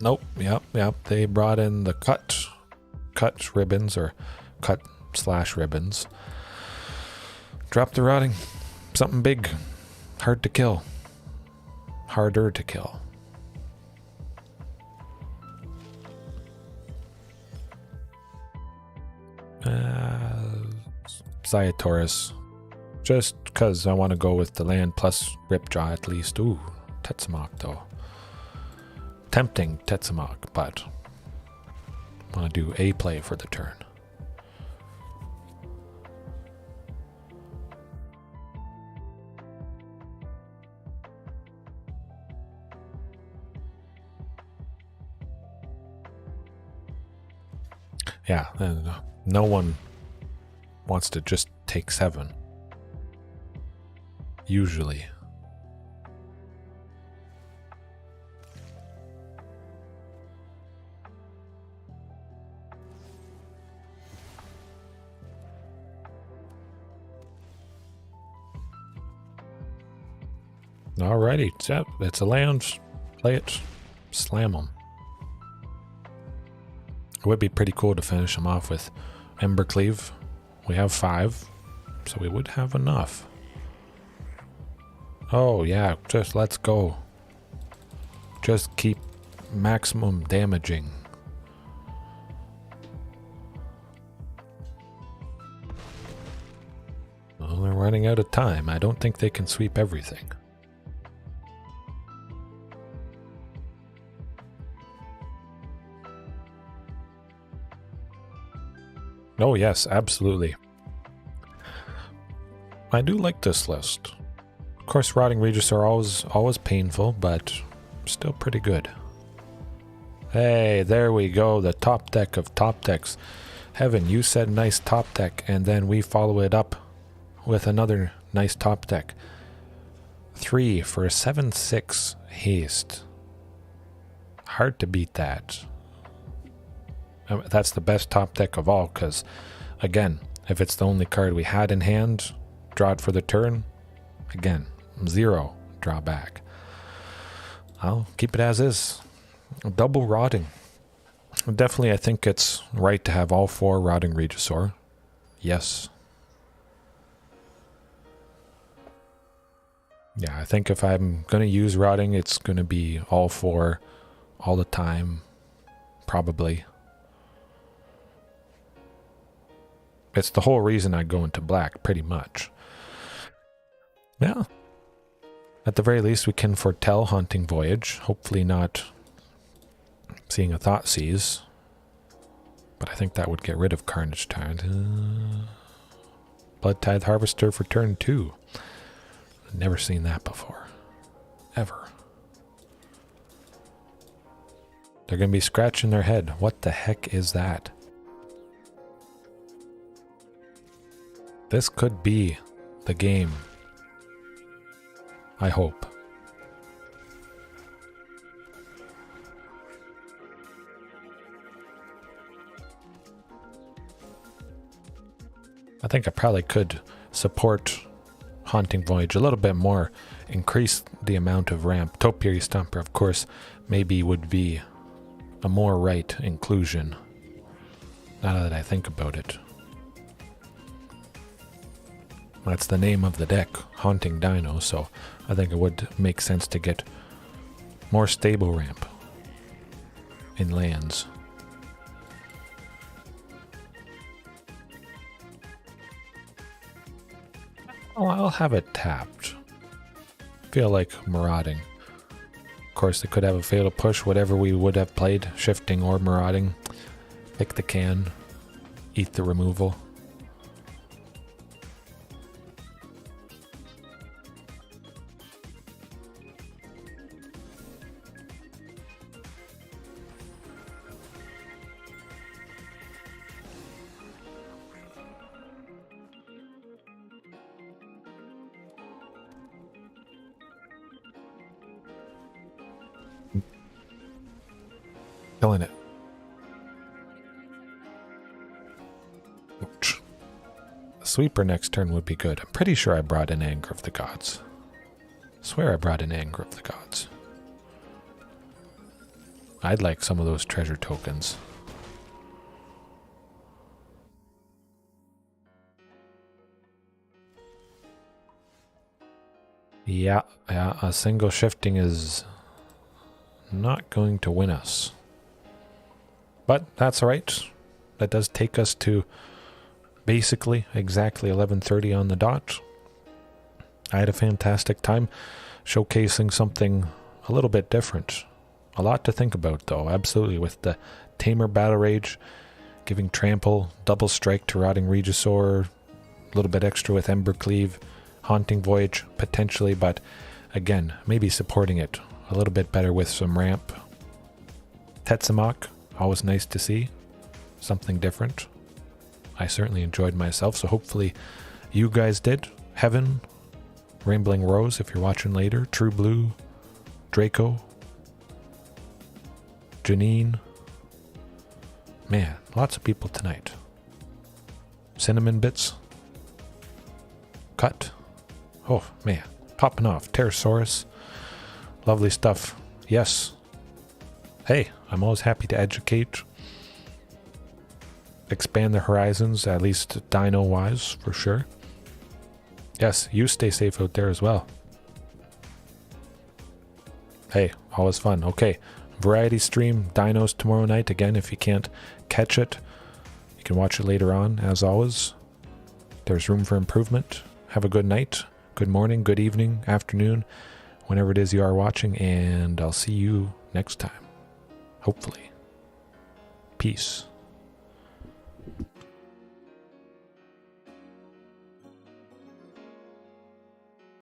Nope. Yep. They brought in the cut ribbons or cut/ribbons. Drop the rotting. Something big. Hard to kill. Harder to kill. Zayatoris. Just because I want to go with the land plus Ripjaw at least. Ooh, Tetsamok though. Tempting Tetsamok, but I want to do a play for the turn. Yeah, no one wants to just take 7. Usually. Alrighty, it's a land. Play it. Slam them. It would be pretty cool to finish them off with Embercleave. We have 5, so we would have enough. Oh yeah, just let's go. Just keep maximum damaging. Well, they're running out of time. I don't think they can sweep everything. Oh yes, absolutely. I do like this list. Of course, Rotting Regis are always painful, but still pretty good. Hey, there we go, the top deck of top decks. Heaven, you said nice top deck, and then we follow it up with another nice top deck. 3 for a 7/6 haste. Hard to beat that. That's the best top deck of all, because, again, if it's the only card we had in hand, draw it for the turn, again, 0 drawback. I'll keep it as is. Double Rotting. Definitely, I think it's right to have all 4 Rotting Regisaur. Yes. Yeah, I think if I'm going to use Rotting, it's going to be all 4 all the time, probably. It's the whole reason I go into black, pretty much. Yeah. At the very least, we can foretell Haunting Voyage. Hopefully not seeing a Thoughtseize. But I think that would get rid of Carnage Tyrant. Blood Tithe Harvester for turn 2. Never seen that before. Ever. They're going to be scratching their head. What the heck is that? This could be the game. I hope. I think I probably could support Haunting Voyage a little bit more, increase the amount of ramp. Topiary Stomper, of course, maybe would be a more right inclusion, now that I think about it. That's the name of the deck, Haunting Dino, so I think it would make sense to get more stable ramp in lands. Oh, I'll have it tapped. Feel like Marauding. Of course, they could have a fatal push, whatever we would have played, shifting or marauding. Pick the can, eat the removal. Killing it. Ouch. A sweeper next turn would be good. I'm pretty sure I brought in Anger of the Gods. I swear I brought in Anger of the Gods. I'd like some of those treasure tokens. Yeah, a single shifting is not going to win us. But that's alright. That does take us to basically exactly 11:30 on the dot. I had a fantastic time showcasing something a little bit different. A lot to think about though, absolutely, with the Tamer Battle Rage, giving Trample, double strike to Rotting Regisaur, a little bit extra with Ember Cleave, Haunting Voyage potentially, but again, maybe supporting it a little bit better with some ramp. Tetsamok, always nice to see. Something different. I certainly enjoyed myself, so hopefully you guys did. Heaven, Rambling Rose, if you're watching later, True Blue, Draco, Janine. Man, lots of people tonight. Cinnamon Bits. Cut. Oh, man. Popping off. Pterosaurus. Lovely stuff. Yes. Hey, I'm always happy to educate. Expand the horizons, at least Dino-wise, for sure. Yes, you stay safe out there as well. Hey, always fun. Okay, variety stream, Dinos tomorrow night. Again, if you can't catch it, you can watch it later on, as always. There's room for improvement. Have a good night, good morning, good evening, afternoon, whenever it is you are watching, and I'll see you next time. Hopefully. Peace.